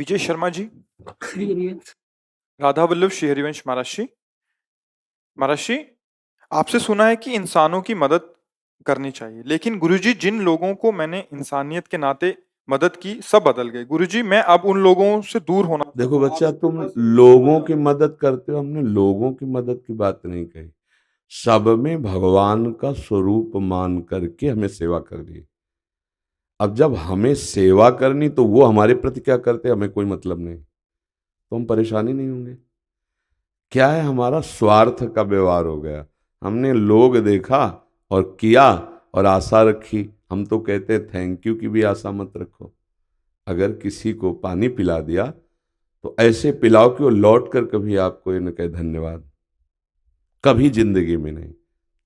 विजय शर्मा जी, राधा वल्लभ श्री हरिवंश महाराज जी। महाराज जी, आपसे सुना है कि इंसानों की मदद करनी चाहिए, लेकिन गुरुजी जिन लोगों को मैंने इंसानियत के नाते मदद की सब बदल गए। गुरुजी मैं अब उन लोगों से दूर होना। देखो बच्चा, तुम लोगों की मदद करते हो, हमने लोगों की मदद की बात नहीं कही। सब में भगवान का स्वरूप मान करके हमें सेवा करनी है। अब जब हमें सेवा करनी तो वो हमारे प्रति क्या करते, हमें कोई मतलब नहीं, तो हम परेशानी नहीं होंगे। क्या है, हमारा स्वार्थ का व्यवहार हो गया। हमने लोग देखा और किया और आशा रखी। हम तो कहते हैं थैंक यू की भी आशा मत रखो। अगर किसी को पानी पिला दिया तो ऐसे पिलाओ कि वो लौट कर कभी आपको ये न कहे धन्यवाद, कभी जिंदगी में नहीं।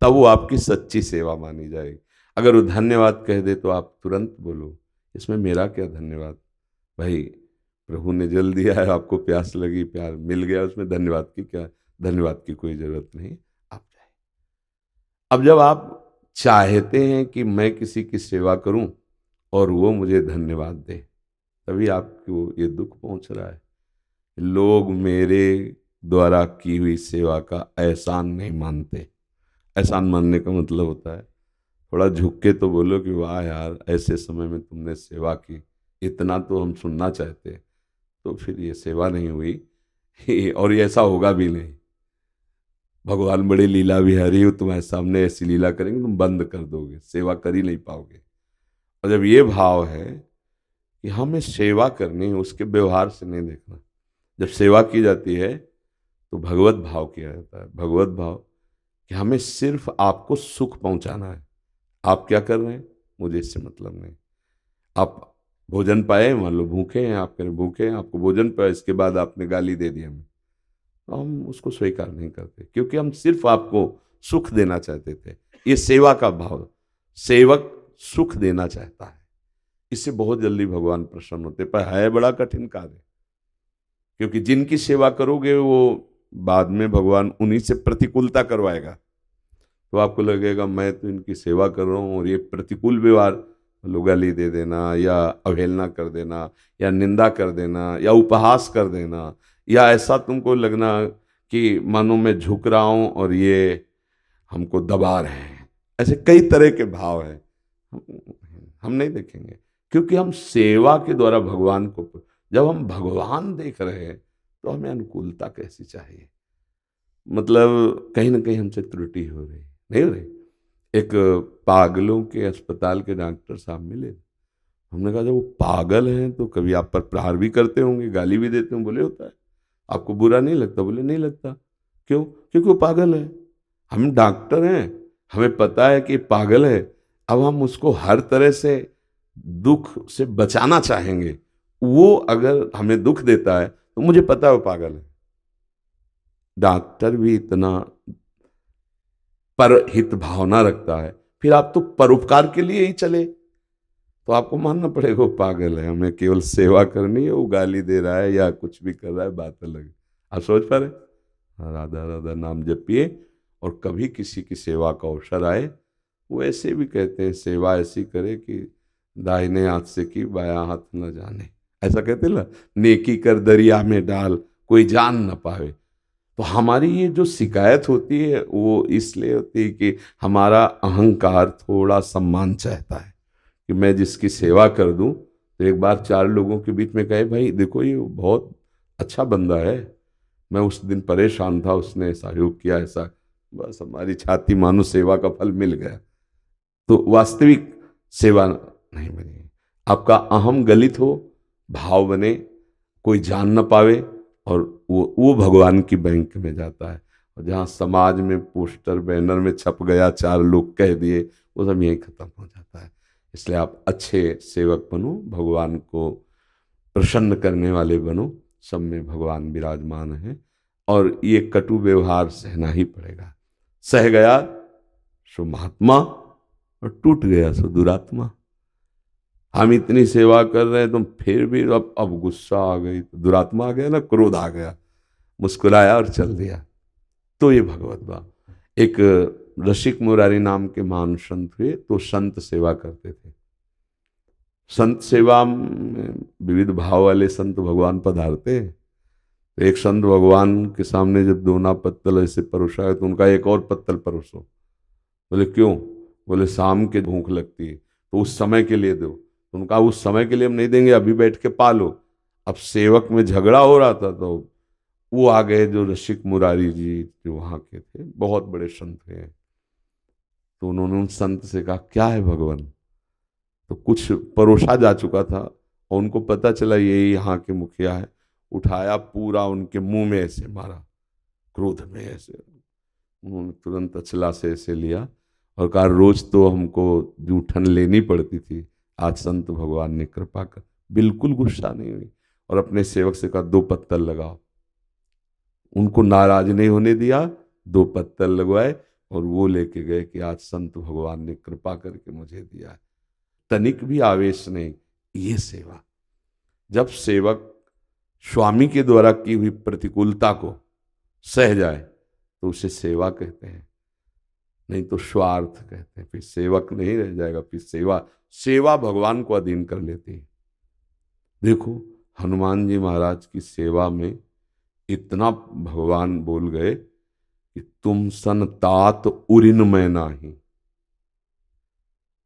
तब वो आपकी सच्ची सेवा मानी जाएगी। अगर वो धन्यवाद कह दे तो आप तुरंत बोलो इसमें मेरा क्या धन्यवाद, भाई प्रभु ने जल दिया है, आपको प्यास लगी, प्यार मिल गया, उसमें धन्यवाद की क्या, धन्यवाद की कोई जरूरत नहीं। आप जाए। अब जब आप चाहते हैं कि मैं किसी की सेवा करूं और वो मुझे धन्यवाद दे, तभी आपको ये दुख पहुंच रहा है। लोग मेरे द्वारा की हुई सेवा का एहसान नहीं मानते। एहसान मानने का मतलब होता है थोड़ा झुक के तो बोलो कि वाह यार, ऐसे समय में तुमने सेवा की, इतना तो हम सुनना चाहते। तो फिर ये सेवा नहीं हुई और ये ऐसा होगा भी नहीं। भगवान बड़े लीला विहारी हो, तुम्हारे सामने ऐसी लीला करेंगे तुम बंद कर दोगे, सेवा कर ही नहीं पाओगे। और जब ये भाव है कि हमें सेवा करनी है, उसके व्यवहार से नहीं देखना। जब सेवा की जाती है तो भगवत भाव किया जाता है। भगवत भाव कि हमें सिर्फ आपको सुख पहुंचाना है। आप क्या कर रहे हैं मुझे इससे मतलब नहीं। आप भोजन पाए, मान लो भूखे हैं, आप करें भूखे हैं, आपको भोजन पाए, इसके बाद आपने गाली दे दी हमें, तो हम उसको स्वीकार नहीं करते, क्योंकि हम सिर्फ आपको सुख देना चाहते थे। ये सेवा का भाव, सेवक सुख देना चाहता है, इससे बहुत जल्दी भगवान प्रसन्न होते। पर है बड़ा कठिन कार्य, क्योंकि जिनकी सेवा करोगे वो बाद में भगवान उन्हीं से प्रतिकूलता करवाएगा। तो आपको लगेगा मैं तो इनकी सेवा कर रहा हूँ और ये प्रतिकूल व्यवहार, लोग गाली दे देना या अवहेलना कर देना या निंदा कर देना या उपहास कर देना, या ऐसा तुमको लगना कि मानो मैं झुक रहा हूँ और ये हमको दबा रहे हैं। ऐसे कई तरह के भाव हैं, हम नहीं देखेंगे, क्योंकि हम सेवा के द्वारा भगवान को, जब हम भगवान देख रहे हैं तो हमें अनुकूलता कैसी चाहिए। मतलब कहीं ना कहीं हमसे त्रुटि हो रही, नहीं हो रही। एक पागलों के अस्पताल के डॉक्टर साहब मिले, हमने कहा जब वो पागल हैं तो कभी आप पर प्रहार भी करते होंगे, गाली भी देते होंगे। बोले होता है। आपको बुरा नहीं लगता? बोले नहीं लगता। क्यों? क्योंकि वो पागल है। हम डॉक्टर हैं, हमें पता है कि पागल है। अब हम उसको हर तरह से दुख से बचाना चाहेंगे। वो अगर हमें दुख देता है तो मुझे पता है वो पागल है। डॉक्टर भी इतना परहित भावना रखता है, फिर आप तो परोपकार के लिए ही चले, तो आपको मानना पड़ेगा वो पागल है। हमें केवल सेवा करनी है, वो गाली दे रहा है या कुछ भी कर रहा है, बात अलग है। आप सोच पा रहे? हाँ, राधा राधा नाम जपिए और कभी किसी की सेवा का अवसर आए, वो ऐसे भी कहते हैं सेवा ऐसी करे कि दाहिने हाथ से की बायां हाथ न जाने, ऐसा कहते ना, नेकी कर दरिया में डाल कोई जान न पावे। तो हमारी ये जो शिकायत होती है वो इसलिए होती है कि हमारा अहंकार थोड़ा सम्मान चाहता है कि मैं जिसकी सेवा कर दूं तो एक बार चार लोगों के बीच में कहे भाई देखो ये बहुत अच्छा बंदा है, मैं उस दिन परेशान था, उसने सहयोग किया, ऐसा, बस हमारी छाती मानो सेवा का फल मिल गया। तो वास्तविक सेवा नहीं बनी। आपका अहम गलित हो, भाव बने, कोई जान न पावे, और वो भगवान की बैंक में जाता है। और जहाँ समाज में पोस्टर बैनर में छप गया, चार लोग कह दिए, वो सब यहीं खत्म हो जाता है। इसलिए आप अच्छे सेवक बनो, भगवान को प्रसन्न करने वाले बनो। सब में भगवान विराजमान है और ये कटु व्यवहार सहना ही पड़ेगा। सह गया सो महात्मा और टूट गया सो दुरात्मा। हम इतनी सेवा कर रहे हैं तो फिर भी अब गुस्सा आ गई, तो दुरात्मा आ गया ना, क्रोध आ गया, मुस्कुराया और चल दिया। तो ये भगवत बात। एक रसिक मुरारी नाम के महान संत हुए, तो संत सेवा करते थे। संत सेवा में विविध भाव वाले संत भगवान पधारते हैं। तो एक संत भगवान के सामने जब दोना पत्तल ऐसे परोसा है तो उनका एक और पत्तल परोसो। बोले क्यों? बोले शाम के भूख लगती है तो उस समय के लिए दो। तो उनका उस समय के लिए हम नहीं देंगे, अभी बैठ के पालो। अब सेवक में झगड़ा हो रहा था तो वो आ गए, जो रसिक मुरारी जी जो वहाँ के थे, बहुत बड़े संत हैं। तो उन्होंने उन संत से कहा क्या है भगवान? तो कुछ परोसा जा चुका था और उनको पता चला ये यहाँ के मुखिया है। उठाया, पूरा उनके मुंह में ऐसे मारा, क्रोध में ऐसे। उन्होंने तुरंत अचला से ऐसे लिया और कहा रोज तो हमको जूठन लेनी पड़ती थी, आज संत भगवान ने कृपा कर। बिल्कुल गुस्सा नहीं हुई और अपने सेवक से कहा 2 पत्तल लगाओ। उनको नाराज नहीं होने दिया, 2 पत्तल लगवाए और वो लेके गए कि आज संत भगवान ने कृपा करके मुझे दिया है। तनिक भी आवेश नहीं, ये सेवा। जब सेवक स्वामी के द्वारा की हुई प्रतिकूलता को सह जाए तो उसे सेवा कहते हैं, नहीं तो स्वार्थ कहते हैं। फिर सेवक नहीं रह जाएगा, फिर सेवा भगवान को अधीन कर लेती है। देखो हनुमान जी महाराज की सेवा में इतना भगवान बोल गए कि तुम सन तात उरिन में नाही,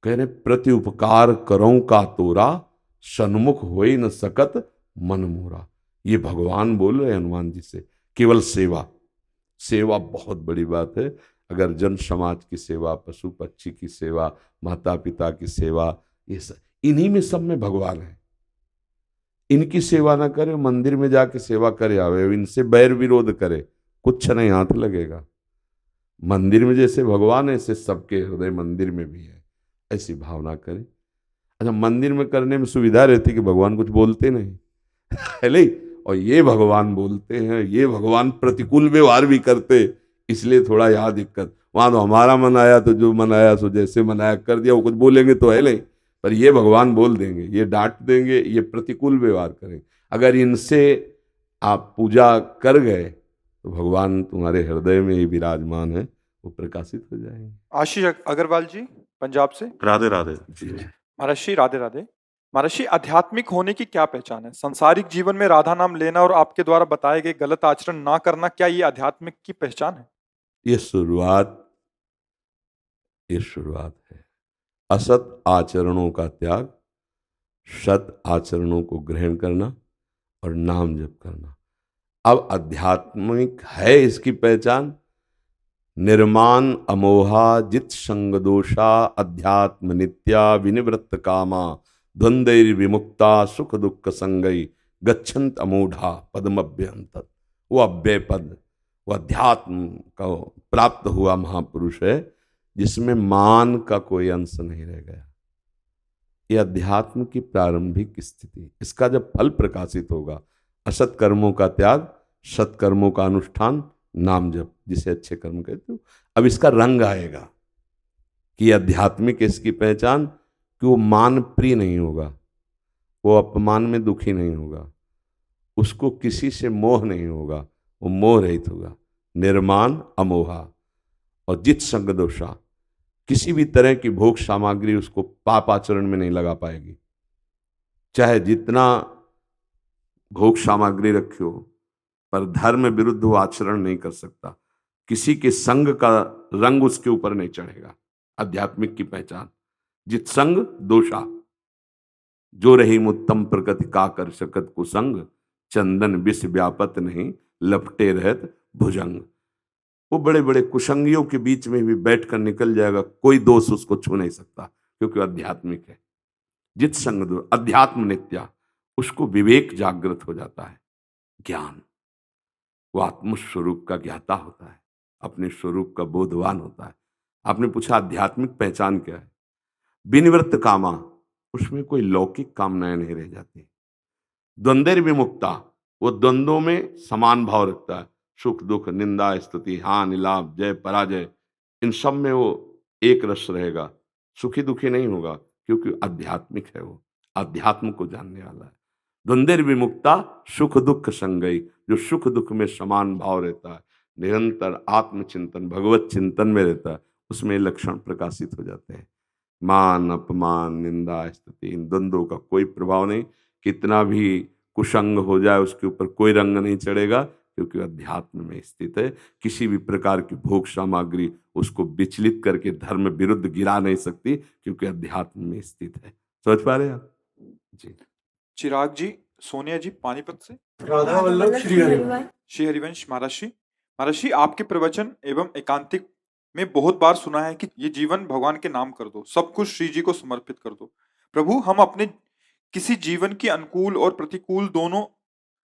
कह रहे प्रति उपकार करो का तोरा, सन्मुख हो ही न सकत मन मोरा। ये भगवान बोल रहे हनुमान जी से। केवल सेवा, सेवा बहुत बड़ी बात है। अगर जन समाज की सेवा, पशु पक्षी की सेवा, माता पिता की सेवा, ये सब इन्हीं में सब में भगवान है। इनकी सेवा ना करे, मंदिर में जाके सेवा करे आवे, इनसे बैर विरोध करे, कुछ नहीं हाथ लगेगा। मंदिर में जैसे भगवान है ऐसे सबके हृदय मंदिर में भी है, ऐसी भावना करें। अच्छा, मंदिर में करने में सुविधा रहती कि भगवान कुछ बोलते नहीं है नहीं, और ये भगवान बोलते हैं, ये भगवान प्रतिकूल व्यवहार भी करते, इसलिए थोड़ा यहाँ दिक्कत। वहां तो हमारा मन आया तो जो मन आया सो जैसे मन आया कर दिया, वो कुछ बोलेंगे तो है नहीं, पर ये भगवान बोल देंगे, ये डांट देंगे, ये प्रतिकूल व्यवहार करेंगे। अगर इनसे आप पूजा कर गए तो भगवान तुम्हारे हृदय में ही विराजमान है, वो प्रकाशित हो जाएंगे। आशीष अग्रवाल जी पंजाब से। राधे राधे। महर्षि राधे राधे। महर्षि, आध्यात्मिक होने की क्या पहचान है? सांसारिक जीवन में राधा नाम लेना और आपके द्वारा बताए गए गलत आचरण ना करना, क्या ये आध्यात्मिक की पहचान है? ये शुरुआत है। असत आचरणों का त्याग, सत आचरणों को ग्रहण करना और नाम जप करना। अब आध्यात्मिक है इसकी पहचान, निर्माण अमोहा जित संग दोषा, अध्यात्म नित्या विनिवृत्त कामा, द्वंद्वैर विमुक्ता सुख दुख संगई, गच्छन्त अमूढ़ा पद्मभ्यंत। वो अव्यय पद, वो अध्यात्म का प्राप्त हुआ महापुरुष है जिसमें मान का कोई अंश नहीं रह गया। ये अध्यात्म की प्रारंभिक स्थिति। इसका जब फल प्रकाशित होगा, असत कर्मों का त्याग, सत्कर्मों का अनुष्ठान, नाम जप, जिसे अच्छे कर्म कहते हो, अब इसका रंग आएगा कि आध्यात्मिक इसकी पहचान कि वो मान प्रिय नहीं होगा, वो अपमान में दुखी नहीं होगा, उसको किसी से मोह नहीं होगा, वो मोह रहित होगा। निर्माण अमोहा और जित संग दोषा, किसी भी तरह की भोग सामग्री उसको पाप आचरण में नहीं लगा पाएगी। चाहे जितना भोग सामग्री रखे हो, पर धर्म विरुद्ध वो आचरण नहीं कर सकता। किसी के संग का रंग उसके ऊपर नहीं चढ़ेगा। आध्यात्मिक की पहचान जित संग दोषा, जो रही उत्तम प्रकृति का कर सकत कुसंग, चंदन विष व्यापत नहीं लपटे रहत भुजंग। वो बड़े बड़े कुसंगियों के बीच में भी बैठकर निकल जाएगा, कोई दोष उसको छू नहीं सकता, क्योंकि आध्यात्मिक है। जित संग दो, अध्यात्म नित्या, उसको विवेक जागृत हो जाता है, ज्ञान, वो आत्मस्वरूप का ज्ञाता होता है, अपने स्वरूप का बोधवान होता है। आपने पूछा आध्यात्मिक पहचान क्या है? विनिवृत्त कामा, उसमें कोई लौकिक कामनाएं नहीं रह जाती। द्वंद्व विमुक्ता, वो द्वंद्वों में समान भाव रखता है, सुख दुख, निंदा स्तुति, हानि लाभ, जय पराजय, इन सब में वो एक रस रहेगा, सुखी दुखी नहीं होगा, क्योंकि आध्यात्मिक है, वो आध्यात्म को जानने वाला है। द्वंद्व विमुक्ता सुख दुख संगई, जो सुख दुख में समान भाव रहता है, निरंतर आत्मचिंतन भगवत चिंतन में रहता है, उसमें लक्षण प्रकाशित हो जाते हैं। मान अपमान निंदा स्तुति, इन द्वंद्वों का कोई प्रभाव नहीं, कितना भी कुसंग हो जाए उसके ऊपर कोई रंग नहीं चढ़ेगा, क्योंकि अध्यात्म में स्थित है। किसी भी प्रकार की भोग सामग्री उसको विचलित करके धर्म विरुद्ध गिरा नहीं सकती, क्योंकि अध्यात्म में स्थित है। समझ पा रहे हैं आप जी? चिराग जी, सोनिया जी पानीपत से। राधा वल्लभ श्री हरिवंश। श्री हरिवंश महर्षि। महर्षि, आपके प्रवचन एवं एकांतिक में बहुत बार सुना है कि ये जीवन भगवान के नाम कर दो, सब कुछ श्री जी को समर्पित कर दो। प्रभु, हम अपने किसी जीवन की अनुकूल और प्रतिकूल दोनों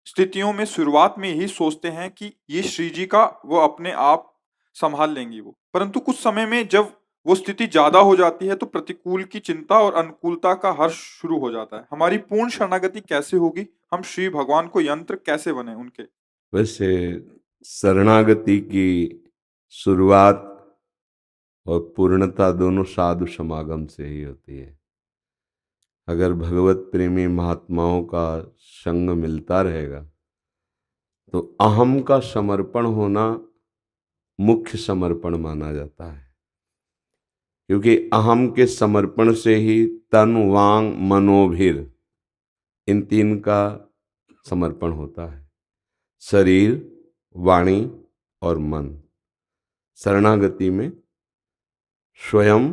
स्थितियों में शुरुआत में यही सोचते हैं कि ये श्री जी का, वो अपने आप संभाल लेंगी वो, परंतु कुछ समय में जब वो स्थिति ज्यादा हो जाती है तो प्रतिकूल की चिंता और अनुकूलता का हर्ष शुरू हो जाता है। हमारी पूर्ण शरणागति कैसे होगी? हम श्री भगवान को यंत्र कैसे बने उनके? वैसे शरणागति की शुरुआत और पूर्णता दोनों साधु समागम से ही होती है। अगर भगवत प्रेमी महात्माओं का संग मिलता रहेगा तो अहम का समर्पण होना मुख्य समर्पण माना जाता है, क्योंकि अहम के समर्पण से ही तन वांग मनोभिर, इन तीन का समर्पण होता है। शरीर, वाणी और मन। शरणागति में स्वयं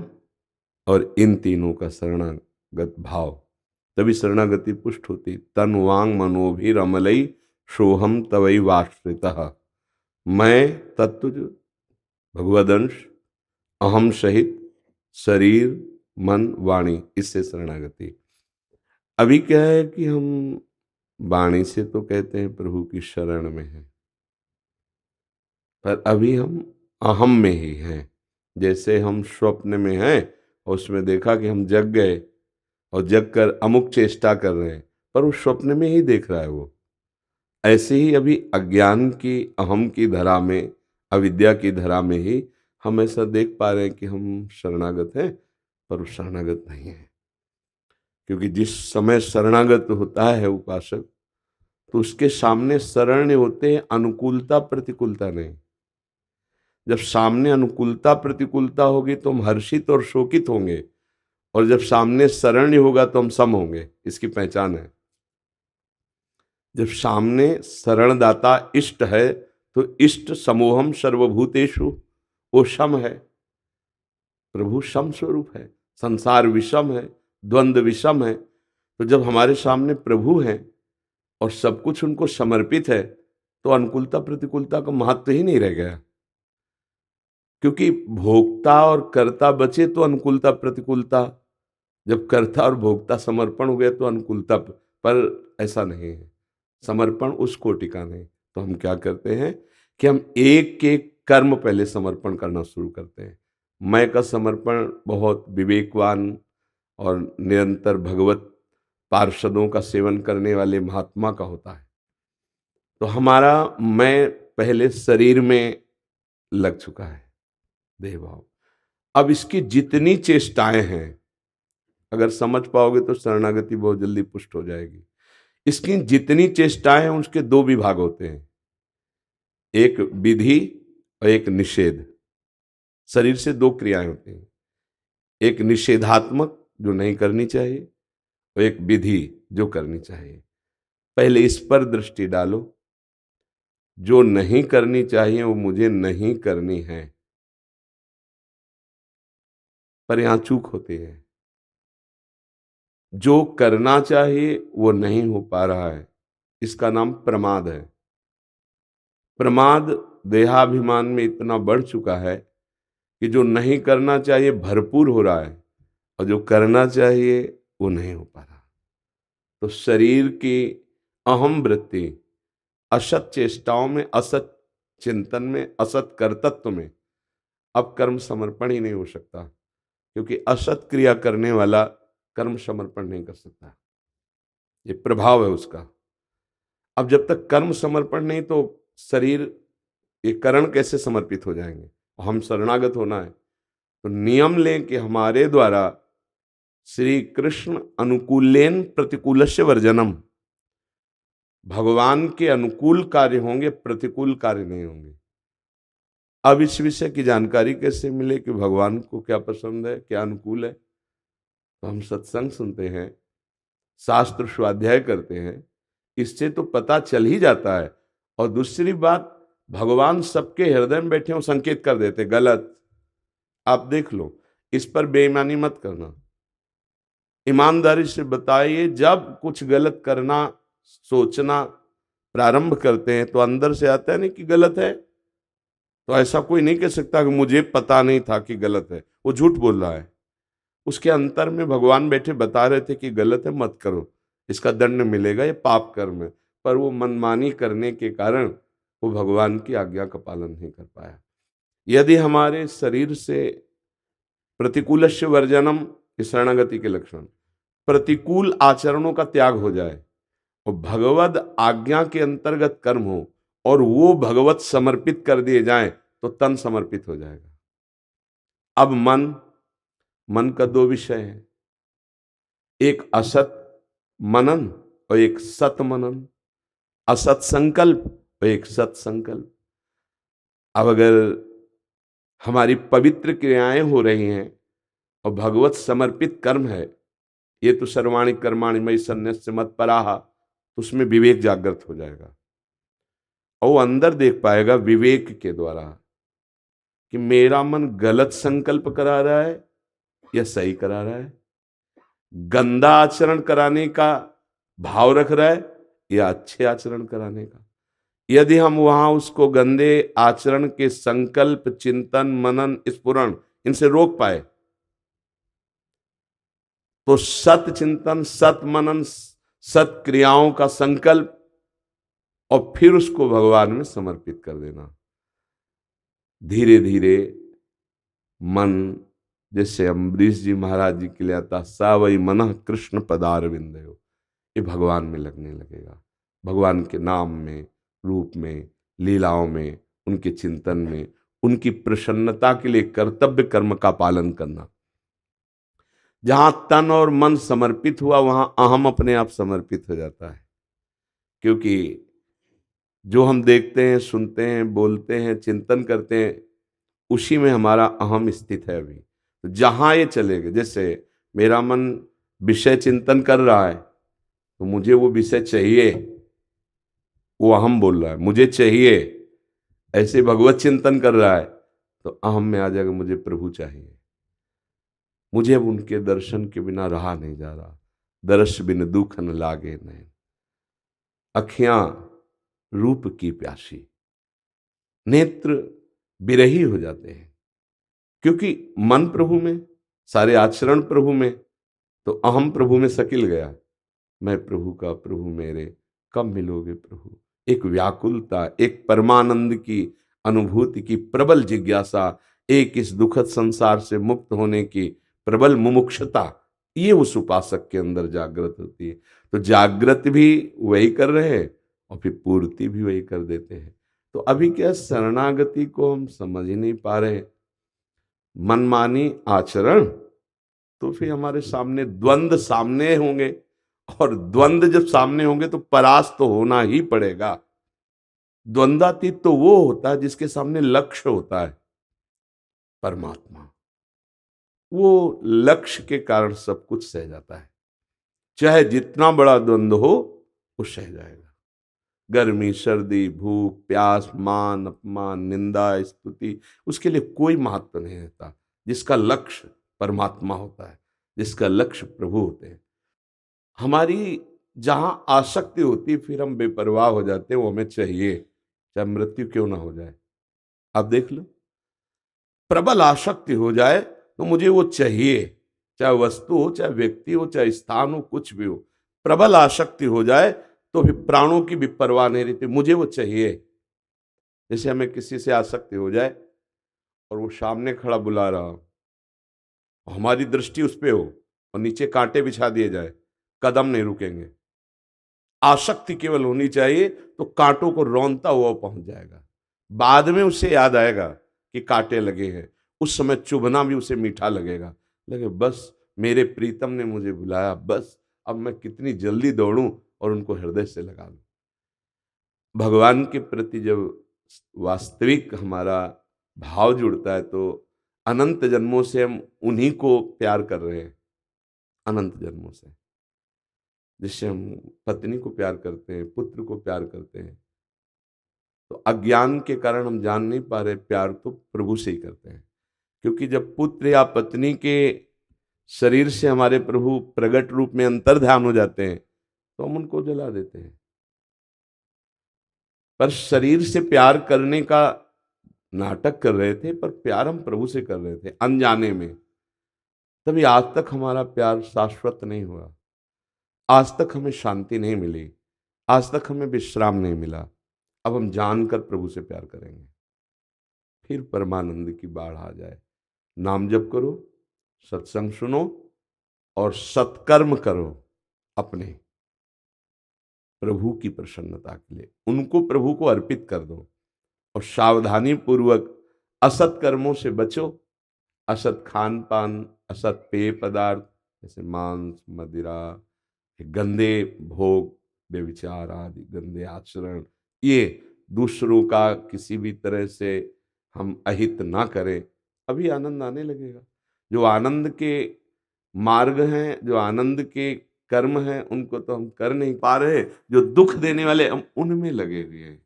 और इन तीनों का शरणागत भाव, तभी शरणागति पुष्ट होती। तन वांग मनोभिर अमलई सोहम तवई वाश्रितः। मैं तत्व भगवदंश अहम सहित शरीर मन वाणी, इससे शरणागति। अभी क्या है कि हम वाणी से तो कहते हैं प्रभु की शरण में हैं, पर अभी हम अहम में ही हैं। जैसे हम स्वप्न में हैं और उसमें देखा कि हम जग गए और जग कर अमुक चेष्टा कर रहे हैं, पर उस स्वप्न में ही देख रहा है वो। ऐसे ही अभी अज्ञान की, अहम की धरा में, अविद्या की धरा में ही हम ऐसा देख पा रहे हैं कि हम शरणागत हैं, पर वो शरणागत नहीं है। क्योंकि जिस समय शरणागत होता है उपासक, तो उसके सामने शरण होते हैं अनुकूलता प्रतिकूलता नहीं। जब सामने अनुकूलता प्रतिकूलता होगी तो हम हर्षित और शोकित होंगे, और जब सामने शरण होगा तो हम सम होंगे। इसकी पहचान है। जब सामने शरणदाता इष्ट है तो इष्ट समोहम सर्वभूतेषु, वो सम है। प्रभु सम स्वरूप है, संसार विषम है, द्वंद्व विषम है। तो जब हमारे सामने प्रभु हैं और सब कुछ उनको समर्पित है, तो अनुकूलता प्रतिकूलता का महत्व ही नहीं रह गया। क्योंकि भोक्ता और कर्ता बचे तो अनुकूलता प्रतिकूलता, जब कर्ता और भोक्ता समर्पण हो गया तो अनुकूलता, पर ऐसा नहीं है। समर्पण उस कोटि का नहीं। तो हम क्या करते हैं कि हम एक एक कर्म पहले समर्पण करना शुरू करते हैं। मैं का समर्पण बहुत विवेकवान और निरंतर भगवत पार्षदों का सेवन करने वाले महात्मा का होता है। तो हमारा मैं पहले शरीर में लग चुका है, देह भाव। अब इसकी जितनी चेष्टाएं हैं, अगर समझ पाओगे तो शरणागति बहुत जल्दी पुष्ट हो जाएगी। इसकी जितनी चेष्टाएं हैं उसके दो विभाग होते हैं, एक विधि और एक निषेध। शरीर से दो क्रियाएं होती हैं, एक निषेधात्मक जो नहीं करनी चाहिए, और एक विधि जो करनी चाहिए। पहले इस पर दृष्टि डालो। जो नहीं करनी चाहिए वो मुझे नहीं करनी है, पर यहां चूक होती है। जो करना चाहिए वो नहीं हो पा रहा है, इसका नाम प्रमाद है। प्रमाद देहाभिमान में इतना बढ़ चुका है कि जो नहीं करना चाहिए भरपूर हो रहा है, और जो करना चाहिए वो नहीं हो पा रहा। तो शरीर की अहम वृत्ति, असत चेष्टाओं में, असत चिंतन में, असत कर्तत्व में अब कर्म समर्पण ही नहीं हो सकता, क्योंकि असत क्रिया करने वाला कर्म समर्पण नहीं कर सकता। ये प्रभाव है उसका। अब जब तक कर्म समर्पण नहीं, तो शरीर, ये करण कैसे समर्पित हो जाएंगे? हम शरणागत होना है तो नियम लें कि हमारे द्वारा श्री कृष्ण अनुकूलेन प्रतिकूलस्य वर्जनम, भगवान के अनुकूल कार्य होंगे, प्रतिकूल कार्य नहीं होंगे। अब इस विषय की जानकारी कैसे मिले कि भगवान को क्या पसंद है, क्या अनुकूल है? तो हम सत्संग सुनते हैं, शास्त्र स्वाध्याय करते हैं, इससे तो पता चल ही जाता है। और दूसरी बात, भगवान सबके हृदय में बैठे हो संकेत कर देते गलत, आप देख लो। इस पर बेईमानी मत करना, ईमानदारी से बताइए। जब कुछ गलत करना सोचना प्रारंभ करते हैं तो अंदर से आता है नहीं कि गलत है, तो ऐसा कोई नहीं कह सकता कि मुझे पता नहीं था कि गलत है, वो झूठ बोल रहा है। उसके अंतर में भगवान बैठे बता रहे थे कि गलत है, मत करो, इसका दंड मिलेगा, ये पाप कर्म है। पर वो मनमानी करने के कारण वो भगवान की आज्ञा का पालन नहीं कर पाया। यदि हमारे शरीर से प्रतिकूलस्य वर्जनम, ये शरणागति के लक्षण, प्रतिकूल आचरणों का त्याग हो जाए और भगवद आज्ञा के अंतर्गत कर्म हो और वो भगवत समर्पित कर दिए जाएं तो तन समर्पित हो जाएगा। अब मन का दो विषय है, एक असत मनन और एक सत मनन, असत संकल्प और एक सत संकल्प। अब अगर हमारी पवित्र क्रियाएं हो रही हैं और भगवत समर्पित कर्म है, ये तो सर्वाणि कर्माणि मयि सन्न्यस्य मत्पराः, तो उसमें विवेक जागृत हो जाएगा और वो अंदर देख पाएगा विवेक के द्वारा कि मेरा मन गलत संकल्प करा रहा है या सही करा रहा है, गंदा आचरण कराने का भाव रख रहा है या अच्छे आचरण कराने का। यदि हम वहां उसको गंदे आचरण के संकल्प, चिंतन, मनन, स्फुरण इनसे रोक पाए तो सत चिंतन, सत मनन, सत क्रियाओं का संकल्प और फिर उसको भगवान में समर्पित कर देना। धीरे धीरे मन, जैसे अम्बरीश जी महाराज जी के लिए आता, सा वही मन कृष्ण पदार विंदयो, ये भगवान में लगने लगेगा। भगवान के नाम में, रूप में, लीलाओं में, उनके चिंतन में, उनकी प्रसन्नता के लिए कर्तव्य कर्म का पालन करना। जहां तन और मन समर्पित हुआ वहां अहम अपने आप समर्पित हो जाता है, क्योंकि जो हम देखते हैं, सुनते हैं, बोलते हैं, चिंतन करते हैं, उसी में हमारा अहम स्थित है। अभी तो जहां ये चलेगा, जैसे मेरा मन विषय चिंतन कर रहा है तो मुझे वो विषय चाहिए, वो अहम बोल रहा है मुझे चाहिए। ऐसे भगवत चिंतन कर रहा है तो अहम में आ जाएगा मुझे प्रभु चाहिए, मुझे अब उनके दर्शन के बिना रहा नहीं जा रहा, दर्श बिन दुख न लागे नैन, अखियां रूप की प्यासी, नेत्र बिरही हो जाते हैं। क्योंकि मन प्रभु में, सारे आचरण प्रभु में, तो अहम प्रभु में सकिल गया। मैं प्रभु का, प्रभु मेरे, कब मिलोगे प्रभु। एक व्याकुलता, एक परमानंद की अनुभूति की प्रबल जिज्ञासा, एक इस दुखद संसार से मुक्त होने की प्रबल मुमुक्षुता, ये उस उपासक के अंदर जागृत होती है। तो जागृत भी वही कर रहे हैं और फिर पूर्ति भी वही कर देते हैं। तो अभी क्या शरणागति को हम समझ ही नहीं पा रहे, मनमानी आचरण, तो फिर हमारे सामने द्वंद्व सामने होंगे और द्वंद्व जब सामने होंगे तो परास्त तो होना ही पड़ेगा। द्वंद्वातीत तो वो होता है जिसके सामने लक्ष्य होता है, परमात्मा। वो लक्ष्य के कारण सब कुछ सह जाता है, चाहे जितना बड़ा द्वंद्व हो वो सह जाएगा। गर्मी, सर्दी, भूख, प्यास, मान अपमान, निंदा, स्तुति, उसके लिए कोई महत्व नहीं रहता। जिसका लक्ष्य परमात्मा होता है, जिसका लक्ष्य प्रभु होते हैं। हमारी जहां आसक्ति होती फिर हम बेपरवाह हो जाते हैं, वो हमें चाहिए चाहे मृत्यु क्यों ना हो जाए। आप देख लो, प्रबल आसक्ति हो जाए तो मुझे वो चाहिए, चाहे वस्तु हो, चाहे व्यक्ति हो, चाहे स्थान हो, कुछ भी हो। प्रबल आसक्ति हो जाए तो फिर प्राणों की भी परवाह नहीं रहती, मुझे वो चाहिए। जैसे हमें किसी से आसक्ति हो जाए और वो सामने खड़ा बुला रहा हो, हमारी दृष्टि उस पे हो और नीचे कांटे बिछा दिए जाए, कदम नहीं रुकेंगे। आसक्ति केवल होनी चाहिए तो कांटों को रौंदता हुआ पहुंच जाएगा। बाद में उसे याद आएगा कि कांटे लगे हैं, उस समय चुभना भी उसे मीठा लगेगा। लगे बस मेरे प्रीतम ने मुझे बुलाया, बस अब मैं कितनी जल्दी दौड़ूं और उनको हृदय से लगा लूं। भगवान के प्रति जब वास्तविक हमारा भाव जुड़ता है तो अनंत जन्मों से हम उन्हीं को प्यार कर रहे हैं, अनंत जन्मों से। जिससे हम पत्नी को प्यार करते हैं, पुत्र को प्यार करते हैं, तो अज्ञान के कारण हम जान नहीं पा रहे, प्यार तो प्रभु से ही करते हैं। क्योंकि जब पुत्र या पत्नी के शरीर से हमारे प्रभु प्रगट रूप में अंतर्ध्यान हो जाते हैं तो हम उनको जला देते हैं। पर शरीर से प्यार करने का नाटक कर रहे थे, पर प्यार हम प्रभु से कर रहे थे अनजाने में। तभी आज तक हमारा प्यार शाश्वत नहीं हुआ, आज तक हमें शांति नहीं मिली, आज तक हमें विश्राम नहीं मिला। अब हम जानकर प्रभु से प्यार करेंगे, फिर परमानंद की बाढ़ आ जाए। नाम जप करो, सत्संग सुनो और सत्कर्म करो अपने प्रभु की प्रसन्नता के लिए, उनको प्रभु को अर्पित कर दो। और सावधानी पूर्वक असत कर्मों से बचो, असत खान पान, असत पेय पदार्थ जैसे मांस, मदिरा, गंदे भोग, व्यभिचार आदि गंदे आचरण, ये दूसरों का किसी भी तरह से हम अहित ना करें। अभी आनंद आने लगेगा। जो आनंद के मार्ग हैं, जो आनंद के कर्म हैं, उनको तो हम कर नहीं पा रहे। जो दुख देने वाले हम उनमें लगे हुए हैं।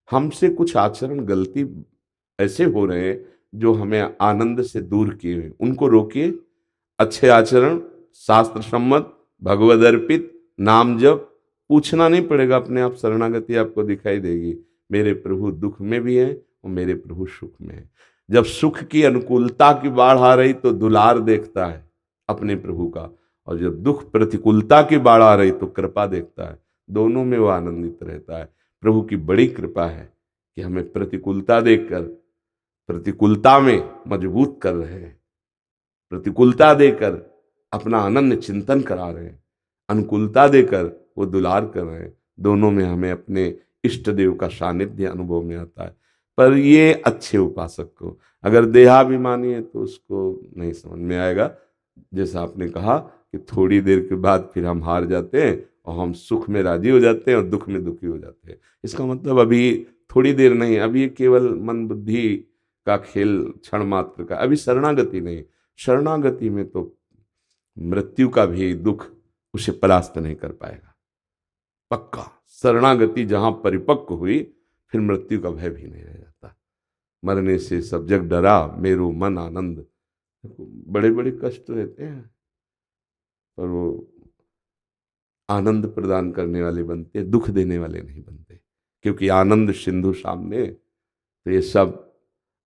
हमसे कुछ आचरण गलती ऐसे हो रहे हैं जो हमें आनंद से दूर किए हुए, उनको रोकिए। अच्छे आचरण, शास्त्र सम्मत, भगवद अर्पित, नाम जप, पूछना नहीं पड़ेगा, अपने आप शरणागति आपको दिखाई देगी। मेरे प्रभु दुख में भी हैं और मेरे प्रभु सुख में हैं। जब सुख की अनुकूलता की बाढ़ आ रही तो दुलार देखता है अपने प्रभु का, और जब दुख प्रतिकूलता की बाढ़ आ रही तो कृपा देखता है। दोनों में वो आनंदित रहता है। प्रभु की बड़ी कृपा है कि हमें प्रतिकूलता देखकर प्रतिकूलता में मजबूत कर रहे हैं, प्रतिकूलता देकर अपना अनन्य चिंतन करा रहे हैं, अनुकूलता देकर वो दुलार कर रहे हैं। दोनों में हमें अपने इष्ट देव का सानिध्य अनुभव में आता है। पर ये अच्छे उपासक को, अगर देहाभिमानी है तो उसको नहीं समझ में आएगा। जैसा आपने कहा कि थोड़ी देर के बाद फिर हम हार जाते हैं और हम सुख में राजी हो जाते हैं और दुख में दुखी हो जाते हैं। इसका मतलब अभी थोड़ी देर नहीं, अभी ये केवल मन बुद्धि का खेल क्षण मात्र का, अभी शरणागति नहीं। शरणागति में तो मृत्यु का भी दुख उसे परास्त नहीं कर पाएगा, पक्का। शरणागति जहां परिपक्व हुई फिर मृत्यु का भय भी नहीं रह जाता। मरने से सब जग डरा, मेरो मन आनंद। बड़े बड़े कष्ट रहते हैं पर वो आनंद प्रदान करने वाले बनते हैं, दुख देने वाले नहीं बनते। क्योंकि आनंद सिंधु सामने तो ये सब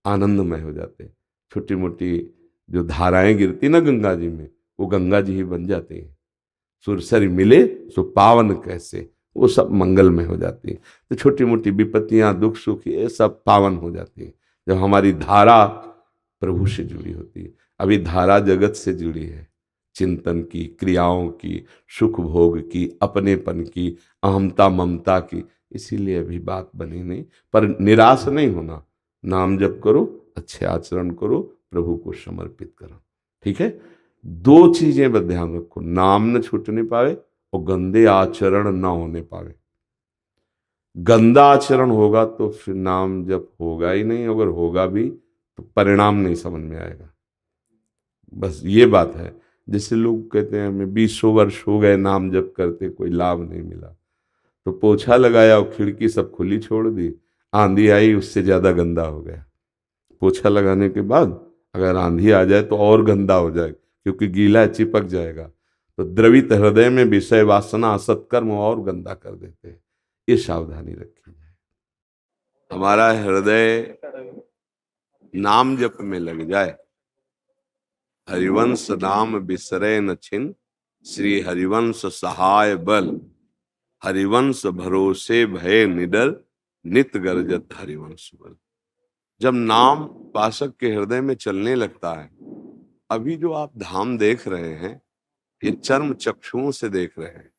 आनंदमय हो जाते हैं। छोटी मोटी जो धाराएं गिरती ना गंगा जी में, वो गंगा जी ही बन जाती हैं। सुरसरी मिले सो पावन कैसे, वो सब मंगलमय हो जाती है। तो छोटी मोटी विपत्तियां, दुख सुख, ये सब पावन हो जाती है जब हमारी धारा प्रभु से जुड़ी होती है। अभी धारा जगत से जुड़ी है, चिंतन की, क्रियाओं की, सुख भोग की, अपनेपन की, अहमता ममता की। इसीलिए अभी बात बनी नहीं। पर निराश नहीं होना, नाम जप करो, अच्छे आचरण करो, प्रभु को समर्पित करो। ठीक है। दो चीजें बस ध्यान रखो, नाम न छूटने पावे और गंदे आचरण न होने पावे। गंदा आचरण होगा तो फिर नाम जप होगा ही नहीं, अगर होगा भी तो परिणाम नहीं समझ में आएगा। बस ये बात है। जैसे लोग कहते हैं हमें 20 वर्ष हो गए नाम जप करते, कोई लाभ नहीं मिला, तो पोछा लगाया और खिड़की सब खुली छोड़ दी, आंधी आई उससे ज्यादा गंदा हो गया। पोछा लगाने के बाद अगर आंधी आ जाए तो और गंदा हो जाए, क्योंकि गीला है, चिपक जाएगा। तो द्रवित हृदय में विषय वासना असत्कर्म और गंदा कर देते हैं। ये सावधानी रखी जाए। हमारा हृदय नाम जप में लग जाए। हरिवंश नाम बिसरे न छिन, श्री हरिवंश सहाय बल, हरिवंश भरोसे भय निडर, नित गरजत हरिवंश बल। जब नाम उपासक के हृदय में चलने लगता है, अभी जो आप धाम देख रहे हैं ये चर्म चक्षुओं से देख रहे हैं,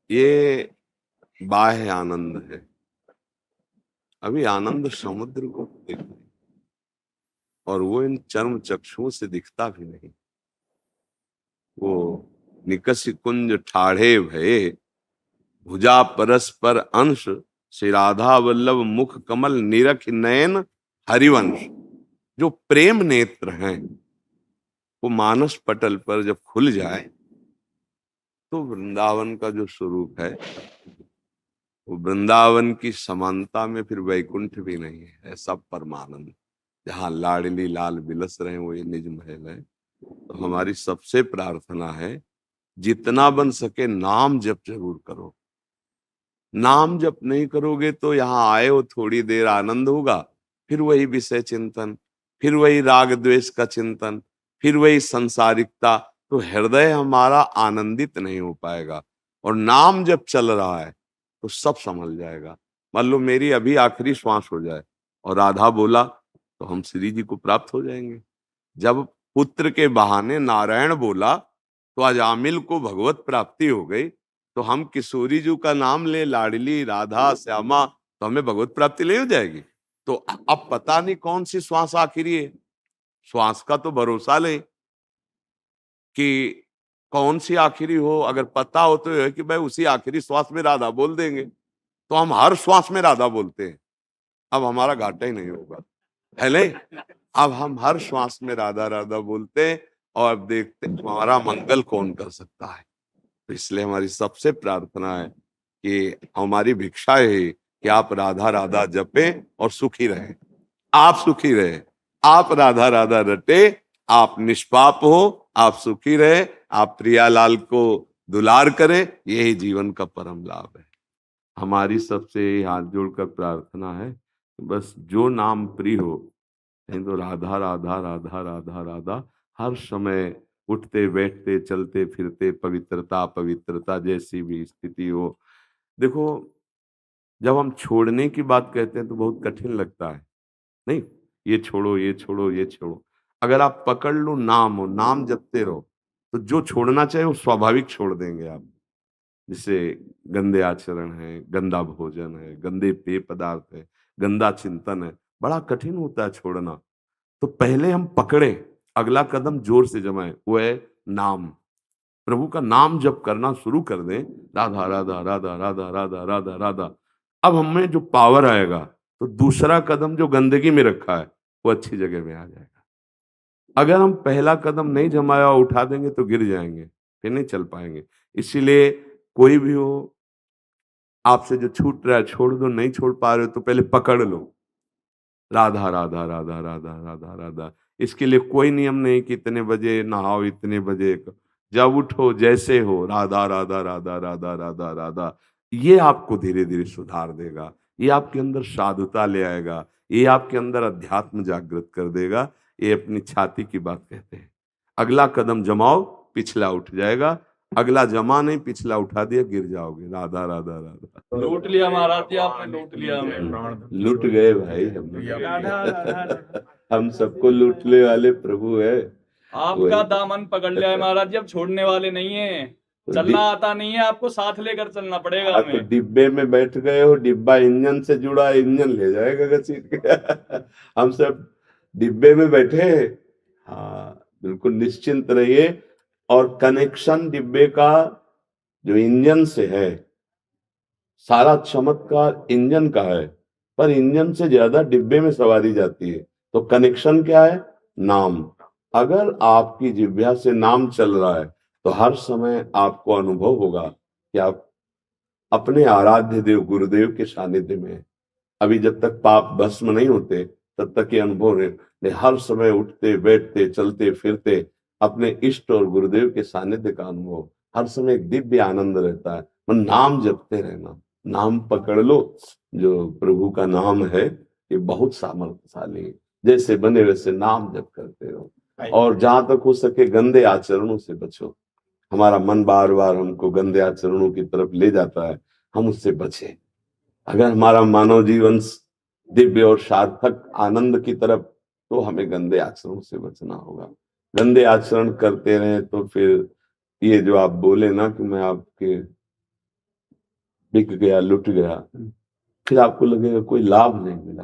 ये बाह्य आनंद है। अभी आनंद समुद्र को देख रहे हैं और वो इन चर्म चक्षुओं से दिखता भी नहीं। वो निकस कुंज ठाढ़े भये, भुजा परस्पर अंश, श्री राधा वल्लभ मुख कमल निरख नयन हरिवंश। जो प्रेम नेत्र हैं वो मानस पटल पर जब खुल जाए तो वृंदावन का जो स्वरूप है वो वृंदावन की समानता में फिर वैकुंठ भी नहीं है, सब परमानंद। जहाँ लाडली लाल बिलस रहे वो ये निज महल है। तो हमारी सबसे प्रार्थना है जितना बन सके नाम जप जरूर करो। नाम जप नहीं करोगे तो यहाँ आए हो थोड़ी देर आनंद होगा, फिर वही विषय चिंतन, फिर वही राग द्वेष का चिंतन, फिर वही संसारिकता, तो हृदय हमारा आनंदित नहीं हो पाएगा। और नाम जब चल रहा है तो सब संभल जाएगा। मान लो मेरी अभी आखिरी श्वास हो जाए और राधा बोला तो हम श्री जी को प्राप्त हो जाएंगे। जब पुत्र के बहाने नारायण बोला तो आज आमिल को भगवत प्राप्ति हो गई, तो हम किशोरी जी का नाम ले, लाडली राधा श्यामा, तो हमें भगवत प्राप्ति नहीं हो जाएगी। तो अब पता नहीं कौन सी श्वास आखिरी है, श्वास का तो भरोसा ले कि कौन सी आखिरी हो। अगर पता हो तो है कि भाई उसी आखिरी श्वास में राधा बोल देंगे, तो हम हर श्वास में राधा बोलते हैं। अब हमारा घाटा ही नहीं होगा, है नहीं? अब हम हर श्वास में राधा राधा बोलते हैं और अब देखते हैं हमारा मंगल कौन कर सकता है। तो इसलिए हमारी सबसे प्रार्थना है कि हमारी भिक्षा है कि आप राधा राधा जपें और सुखी रहें। आप सुखी रहे, आप राधा राधा रटे, आप निष्पाप हो, आप सुखी रहे, आप प्रियालाल को दुलार करें, यही जीवन का परम लाभ है। हमारी सबसे हाथ जोड़कर प्रार्थना है, बस जो नाम प्रिय हो, तो राधा राधा राधा राधा राधा हर समय उठते बैठते चलते फिरते पवित्रता पवित्रता जैसी भी स्थिति हो। देखो जब हम छोड़ने की बात कहते हैं तो बहुत कठिन लगता है, नहीं ये छोड़ो ये छोड़ो ये छोड़ो। अगर आप पकड़ लो नाम हो, नाम जपते रहो, तो जो छोड़ना चाहिए वो स्वाभाविक छोड़ देंगे आप। जैसे गंदे आचरण है, गंदा भोजन है, गंदे पेय पदार्थ है, गंदा चिंतन है, बड़ा कठिन होता है छोड़ना। तो पहले हम पकड़े, अगला कदम जोर से जमाए, वो है नाम। प्रभु का नाम जब करना शुरू कर दें, राधा राधा राधा राधा राधा राधा राधा, अब हमें जो पावर आएगा तो दूसरा कदम जो गंदगी में रखा है वो अच्छी जगह में आ जाएगा। अगर हम पहला कदम नहीं जमाया उठा देंगे तो गिर जाएंगे, फिर नहीं चल पाएंगे। इसीलिए कोई भी हो, आपसे जो छूट रहा है छोड़ दो, नहीं छोड़ पा रहे हो तो पहले पकड़ लो, राधा राधा राधा राधा राधा राधा। इसके लिए कोई नियम नहीं कि इतने बजे नहाओ इतने बजे, जब उठो जैसे हो, राधा राधा राधा राधा राधा राधा। ये आपको धीरे धीरे सुधार देगा, ये आपके अंदर साधुता ले आएगा, ये आपके अंदर अध्यात्म जागृत कर देगा। ये अपनी छाती की बात कहते हैं। अगला कदम जमाओ, पिछला उठ जाएगा। अगला जमा नहीं, पिछला उठा दिया, गिर जाओगे। राधा राधा राधा। लूट लिया महाराज जी, आपने लूट लिया हमें। लूट गए भाई हम सबको लूटने वाले प्रभु है। आपका दामन पकड़ लिया है महाराज जी, अब छोड़ने वाले नहीं है। चलना आता नहीं है आपको, साथ लेकर चलना पड़ेगा आप तो हमें। डिब्बे में बैठ गए हो, डिब्बा इंजन से जुड़ा है, इंजन ले जाएगा घसीट के। हम सब डिब्बे में बैठे। हाँ बिल्कुल निश्चिंत रहिए। और कनेक्शन डिब्बे का जो इंजन से है, सारा चमत्कार इंजन का है, पर इंजन से ज्यादा डिब्बे में सवारी जाती है। तो कनेक्शन क्या है? नाम। अगर आपकी जिह्वा से नाम चल रहा है तो हर समय आपको अनुभव होगा कि आप अपने आराध्य देव गुरुदेव के सानिध्य में हैं। अभी जब तक पाप भस्म नहीं होते तब तक ये अनुभव नहीं। हर समय उठते बैठते चलते फिरते अपने इष्ट और गुरुदेव के सानिध्य का अनुभव, हर समय एक दिव्य आनंद रहता है। नाम जपते रहना, नाम पकड़ लो। जो प्रभु का नाम है ये बहुत सामर्थ्यशाली है। जैसे बने वैसे नाम जप करते रहो, और जहां तक हो सके गंदे आचरणों से बचो। हमारा मन बार बार हमको गंदे आचरणों की तरफ ले जाता है, हम उससे बचे। अगर हमारा मानव जीवन दिव्य और सार्थक आनंद की तरफ, तो हमें गंदे आचरणों से बचना होगा। गंदे आचरण करते रहे तो फिर ये जो आप बोले ना कि मैं आपके बिक गया लुट गया, फिर आपको लगेगा कोई लाभ नहीं मिला,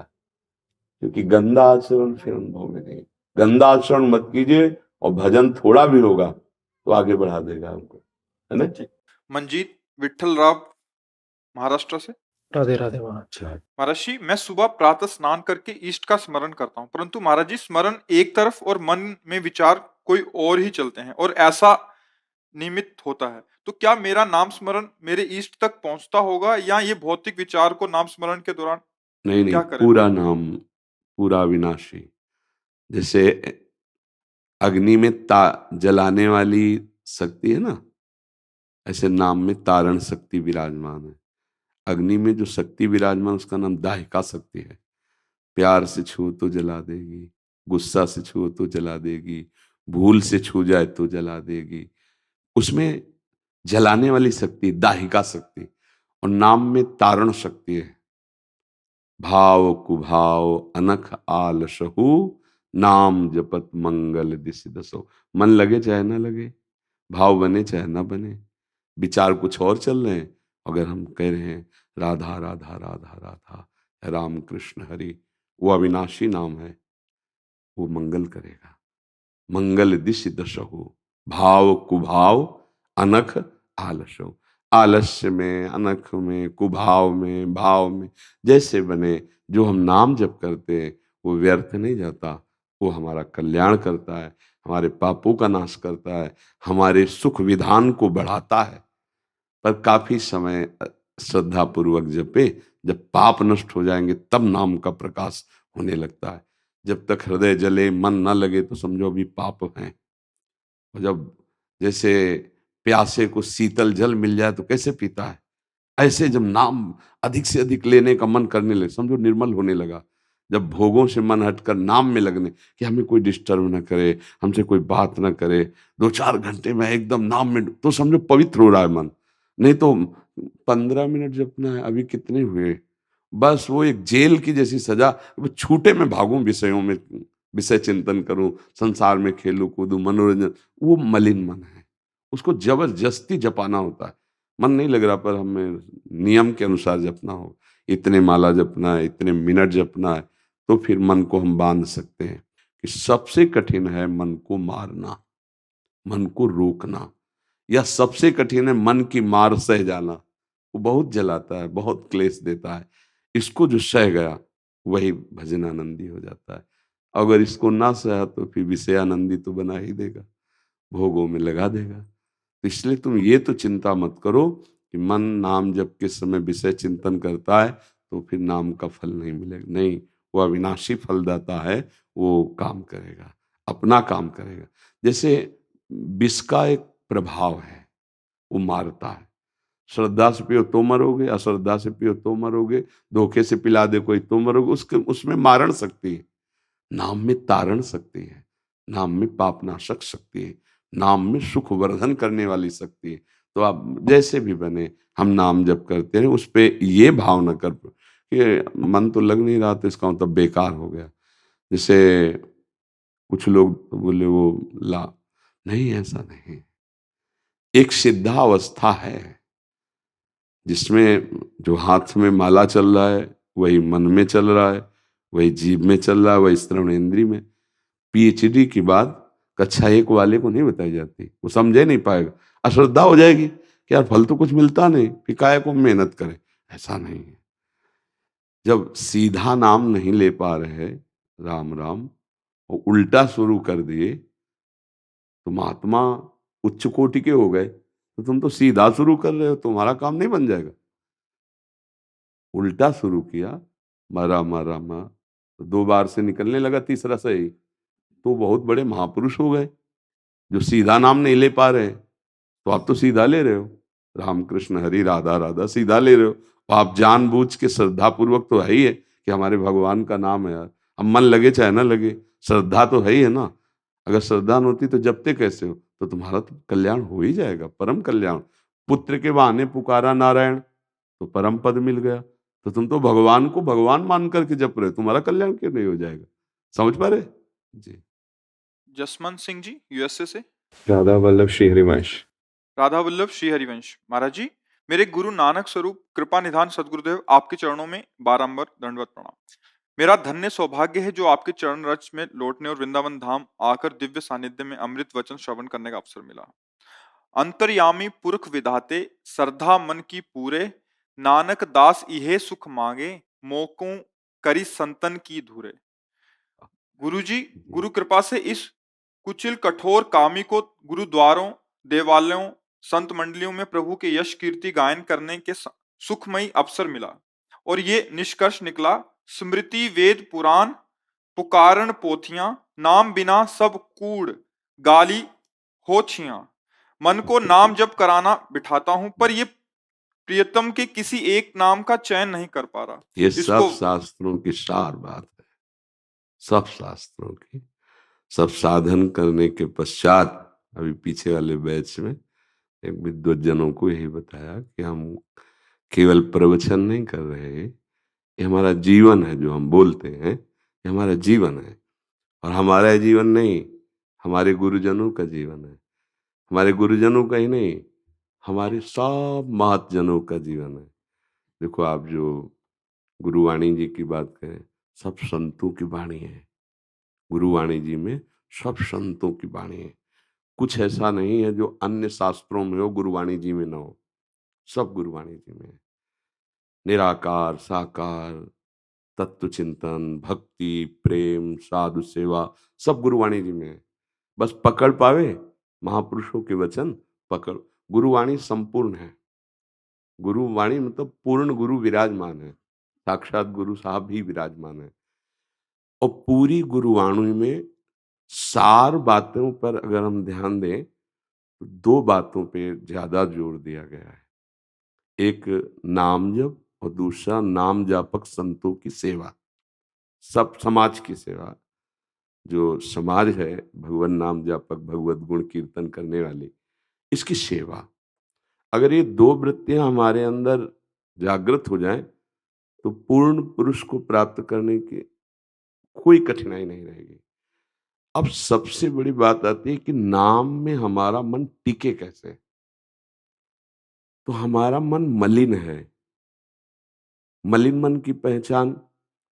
क्योंकि गंदा आचरण फिर अनुभव में नहीं। गंदा आचरण मत कीजिए, और भजन थोड़ा भी होगा तो आगे बढ़ा देगा आपको, है ना। मंजीत विठल राव महाराष्ट्र से। राधे राधे महाराज। महाराज जी, मैं सुबह प्रातः स्नान करके इष्ट का स्मरण करता हूँ, परंतु महाराज जी स्मरण एक तरफ और मन में विचार कोई और ही चलते हैं, और ऐसा निमित्त होता है, तो क्या मेरा नाम स्मरण मेरे इष्ट तक पहुंचता होगा या ये भौतिक विचार को नाम स्मरण के दौरान नहीं नहीं, क्या करें? पूरा नाम, पूरा अविनाशी। जैसे अग्नि में ता जलाने वाली शक्ति है ना, ऐसे नाम में तारण शक्ति विराजमान है। अग्नि में जो शक्ति विराजमान उसका नाम दाहिका शक्ति है। प्यार से छू तो जला देगी, गुस्सा से छू तो जला देगी, भूल से छू जाए तो जला देगी। उसमें जलाने वाली शक्ति दाहिका शक्ति, और नाम में तारण शक्ति है। भाव कुभाव अनख आलसहु, नाम जपत मंगल दिसि दसो। मन लगे चाहे ना लगे, भाव बने चाहे ना बने, विचार कुछ और चल रहे हैं, अगर हम कह रहे हैं राधा राधा राधा राधा राम कृष्ण हरि, वो अविनाशी नाम है, वो मंगल करेगा। मंगल दिशि दशहु, भाव कुभाव अनख आलसो। आलस्य में, अनख में, कुभाव में, भाव में जैसे बने, जो हम नाम जप करते हैं वो व्यर्थ नहीं जाता, वो हमारा कल्याण करता है, हमारे पापों का नाश करता है, हमारे सुख विधान को बढ़ाता है। पर काफी समय श्रद्धा पूर्वक जपे, जब पाप नष्ट हो जाएंगे तब नाम का प्रकाश होने लगता है। जब तक हृदय जले, मन न लगे, तो समझो अभी पाप हैं। और जब जैसे प्यासे को शीतल जल मिल जाए तो कैसे पीता है, ऐसे जब नाम अधिक से अधिक लेने का मन करने लगे, समझो निर्मल होने लगा। जब भोगों से मन हटकर नाम में लगने, कि हमें कोई डिस्टर्ब ना करे, हमसे कोई बात ना करे, 2-4 घंटे में एकदम नाम में, तो समझो पवित्र हो रहा है मन। नहीं तो 15 मिनट जपना है, अभी कितने हुए, बस वो एक जेल की जैसी सजा। वो छूटे में भागूं, विषयों में विषय चिंतन करूं, संसार में खेलूं कूदूं, मनोरंजन, वो मलिन मन है। उसको जबरदस्ती जपाना होता है। मन नहीं लग रहा, पर हमें नियम के अनुसार जपना हो, इतने माला जपना है, इतने मिनट जपना है, तो फिर मन को हम बांध सकते हैं। कि सबसे कठिन है मन को मारना, मन को रोकना, या सबसे कठिन है मन की मार सह जाना। वो बहुत जलाता है, बहुत क्लेश देता है। इसको जो सह गया वही भजनानंदी हो जाता है। अगर इसको ना सहा तो फिर विषयानंदी तो बना ही देगा, भोगों में लगा देगा। तो इसलिए तुम ये तो चिंता मत करो कि मन नाम जप के समय विषय चिंतन करता है तो फिर नाम का फल नहीं मिलेगा। नहीं, वो अविनाशी फलदाता है, वो काम करेगा, अपना काम करेगा। जैसे विष का एक प्रभाव है, वो मारता है। श्रद्धा से पियो तो मरोगे, अश्रद्धा से पियो तो मरोगे, धोखे से पिला दे कोई तो मरोगे। उसके उसमें मारण शक्ति है, नाम में तारण शक्ति है, नाम में पापनाशक शक्ति है, नाम में सुख वर्धन करने वाली शक्ति है। तो आप जैसे भी बने, हम नाम जप करते हैं, उस पे ये भाव न कर कि मन तो लग नहीं रहा, तो इसका मतलब बेकार हो गया। जैसे कुछ लोग बोले वो ला, नहीं, ऐसा नहीं। एक सिद्धावस्था है जिसमें जो हाथ में माला चल रहा है वही मन में चल रहा है, वही जीभ में चल रहा है, वही श्रवण इंद्री में। पीएचडी की बात कक्षा 1 वाले को नहीं बताई जाती, वो समझे नहीं पाएगा, अश्रद्धा हो जाएगी कि यार फल तो कुछ मिलता नहीं, फिर काहे को मेहनत करे। ऐसा नहीं है। जब सीधा नाम नहीं ले पा रहे, राम राम, और उल्टा शुरू कर दिए, तो महात्मा उच्च कोटि के हो गए, तो तुम तो सीधा शुरू कर रहे हो, तुम्हारा काम नहीं बन जाएगा। उल्टा शुरू किया, मारा मारा मा, तो 2 बार से निकलने लगा, तीसरा सही, तो बहुत बड़े महापुरुष हो गए। जो सीधा नाम नहीं ले पा रहे, तो आप तो सीधा ले रहे हो, राम कृष्ण हरि राधा राधा सीधा ले रहे हो। तो आप जानबूझ के श्रद्धा पूर्वक, तो है ही है कि हमारे भगवान का नाम है यार, अब मन लगे चाहे ना लगे, श्रद्धा तो है ही है ना। अगर श्रद्धा न होती तो जपते कैसे हो, तो तुम्हारा तो कल्याण हो ही जाएगा, परम कल्याण। पुत्र के बहाने पुकारा नारायण, तो परम पद मिल गया। तो तुम तो भगवान को भगवान मान करके जप रहे हो, तुम्हारा कल्याण क्यों नहीं हो जाएगा। समझ पा रहे जी। जसवंत सिंह जी यूएसए से। राधा वल्लभ श्री हरिवंश। राधा वल्लभ श्री हरिवंश। महाराज जी, मेरे गुरु नानक स्वरूप कृपा निधान सदगुरुदेव आपके चरणों में बारंबार दंडवत प्रणाम। मेरा धन्य सौभाग्य है जो आपके चरण रज में लौटने और वृंदावन धाम आकर दिव्य सानिध्य में अमृत वचन श्रवण करने का अवसर मिला। अंतर्यामी पुरख विधाते श्रद्धा मन की पूरे, नानक दास इहे सुख मांगे, मोकों करी संतन की धूरे। गुरु जी, गुरु कृपा से इस कुचिल कठोर कामी को गुरुद्वारों देवालयों, संत मंडलियों में प्रभु के यश कीर्ति गायन करने के सुखमयी अवसर मिला और ये निष्कर्ष निकला, स्मृति वेद पुराण पुकारन पोथियां, नाम बिना सब कूड़ गाली हो छियां। मन को नाम जप कराना बिठाता हूं, पर ये प्रियतम के किसी एक नाम का चयन नहीं कर पा रहा। ये सब इसको शास्त्रों की सार बात है, सब शास्त्रों की। सब साधन करने के पश्चात अभी पीछे वाले बैच में एक विद्वज्जनों को यही बताया कि हम केवल प्रवचन नहीं कर रहे, ये हमारा जीवन है। जो हम बोलते हैं ये हमारा जीवन है, और हमारा जीवन नहीं, हमारे गुरुजनों का जीवन है। हमारे गुरुजनों का ही नहीं, हमारे सब महतजनों का जीवन है। देखो, आप जो गुरुवाणी जी की बात करें, सब संतों की वाणी है। गुरुवाणी जी में सब संतों की वाणी है। कुछ ऐसा नहीं है जो अन्य शास्त्रों में हो गुरुवाणी जी में ना हो, सब गुरुवाणी जी में है। निराकार, साकार, तत्व चिंतन, भक्ति, प्रेम, साधु सेवा, सब गुरुवाणी जी में है। बस पकड़ पावे महापुरुषों के वचन, पकड़। गुरुवाणी संपूर्ण है। गुरुवाणी मतलब पूर्ण गुरु विराजमान है, साक्षात गुरु साहब भी विराजमान है। और पूरी गुरुवाणी में सार बातों पर अगर हम ध्यान दें तो दो बातों पे ज्यादा जोर दिया गया है। एक नाम जप और दूसरा नाम जापक संतों की सेवा, सब समाज की सेवा। जो समाज है, भगवान नाम जापक, भगवत गुण कीर्तन करने वाले, इसकी सेवा। अगर ये दो वृत्तियां हमारे अंदर जागृत हो जाएं तो पूर्ण पुरुष को प्राप्त करने की कोई कठिनाई नहीं रहेगी। अब सबसे बड़ी बात आती है कि नाम में हमारा मन टिके कैसे। तो हमारा मन मलिन है। मलिन मन की पहचान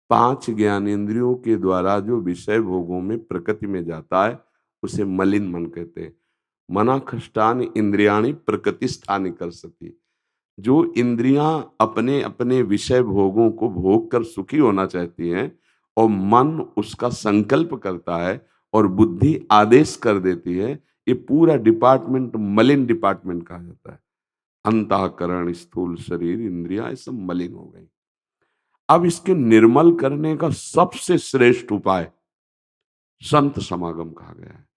5 ज्ञानेंद्रियों के द्वारा जो विषय भोगों में प्रकृति में जाता है उसे मलिन मन कहते हैं। मना खष्टानि इंद्रियाणि प्रकृतिस्थानि कर्षति। जो इंद्रियां अपने अपने विषय भोगों को भोग कर सुखी होना चाहती हैं और मन उसका संकल्प करता है और बुद्धि आदेश कर देती है, ये पूरा डिपार्टमेंट मलिन डिपार्टमेंट कहा जाता है। अंतःकरण, स्थूल शरीर, इंद्रियां, ये सब मलिन हो गई। अब इसके निर्मल करने का सबसे श्रेष्ठ उपाय संत समागम कहा गया है।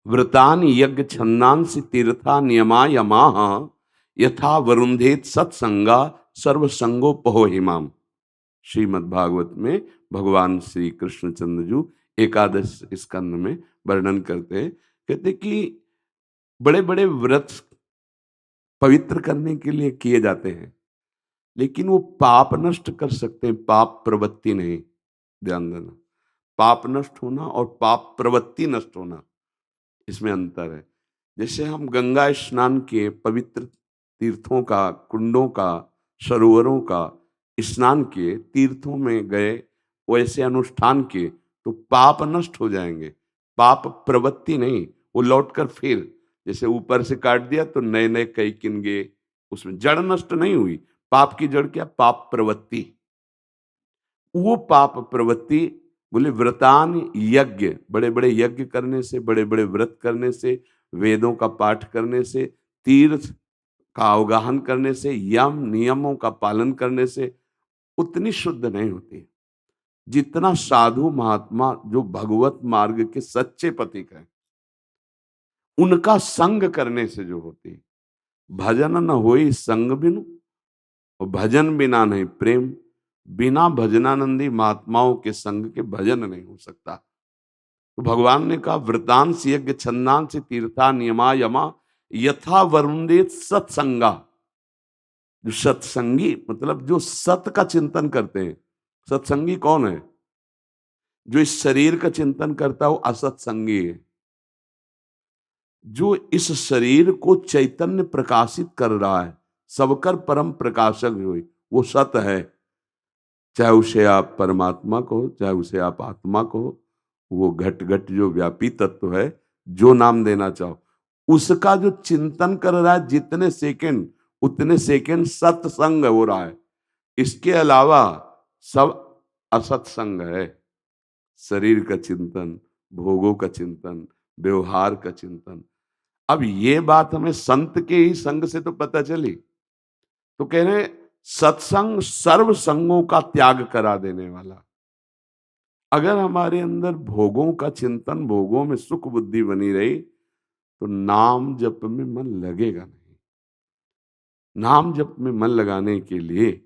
व्रतान यज्ञ छन्दांसि तीर्था नियमा यमाह यथा वरुंधेत सत्संगा सर्वसंगोपहो हिमाम। श्रीमद् भागवत में भगवान श्री कृष्णचंद्र जी एकादश स्कंद में वर्णन करते हैं। कहते कि बड़े बड़े व्रत पवित्र करने के लिए किए जाते हैं, लेकिन वो पाप नष्ट कर सकते हैं, पाप प्रवृत्ति नहीं। ध्यान देना, पाप नष्ट होना और पाप प्रवृत्ति नष्ट होना, इसमें अंतर है। जैसे हम गंगा स्नान के पवित्र तीर्थों का, कुंडों का, सरोवरों का स्नान किए, तीर्थों में गए, वैसे अनुष्ठान किए तो पाप नष्ट हो जाएंगे, पाप प्रवृत्ति नहीं। वो लौटकर फिर जैसे ऊपर से काट दिया तो नए नए कई किनगे, उसमें जड़ नष्ट नहीं हुई। पाप की जड़ क्या? पाप प्रवृत्ति। वो पाप प्रवृत्ति बोले व्रतान यज्ञ, बड़े बड़े यज्ञ करने से, बड़े बड़े व्रत करने से, वेदों का पाठ करने से, तीर्थ का अवगाहन करने से, यम नियमों का पालन करने से उतनी शुद्ध नहीं होती जितना साधु महात्मा जो भगवत मार्ग के सच्चे पथिक हैं उनका संग करने से जो होती। भजन न होई संग बिनु, और भजन बिना नहीं प्रेम। बिना भजनानंदी महात्माओं के संग के भजन नहीं हो सकता। तो भगवान ने कहा व्रतांश यज्ञ छंदांश तीर्था नियमा यमा यथा वरुणेत सत्संगा। जो सत्संगी मतलब जो सत का चिंतन करते हैं। सत्संगी कौन है? जो इस शरीर का चिंतन करता है वो असत्संगी है। जो इस शरीर को चैतन्य प्रकाशित कर रहा है, सबकर परम प्रकाशक जो है वो सत है। चाहे उसे आप परमात्मा कहो, चाहे उसे आप आत्मा कहो, वो घट घट जो व्यापी तत्व है, जो नाम देना चाहो, उसका जो चिंतन कर रहा है जितने सेकंड उतने सेकंड सत्संग हो रहा है। इसके अलावा सब असत्संग है। शरीर का चिंतन, भोगों का चिंतन, व्यवहार का चिंतन। अब ये बात हमें संत के ही संग से तो पता चली। तो कह रहे सत्संग सर्व संगों का त्याग करा देने वाला। अगर हमारे अंदर भोगों का चिंतन, भोगों में सुख बुद्धि बनी रही, तो नाम जप में मन लगेगा नहीं। नाम जप में मन लगाने के लिए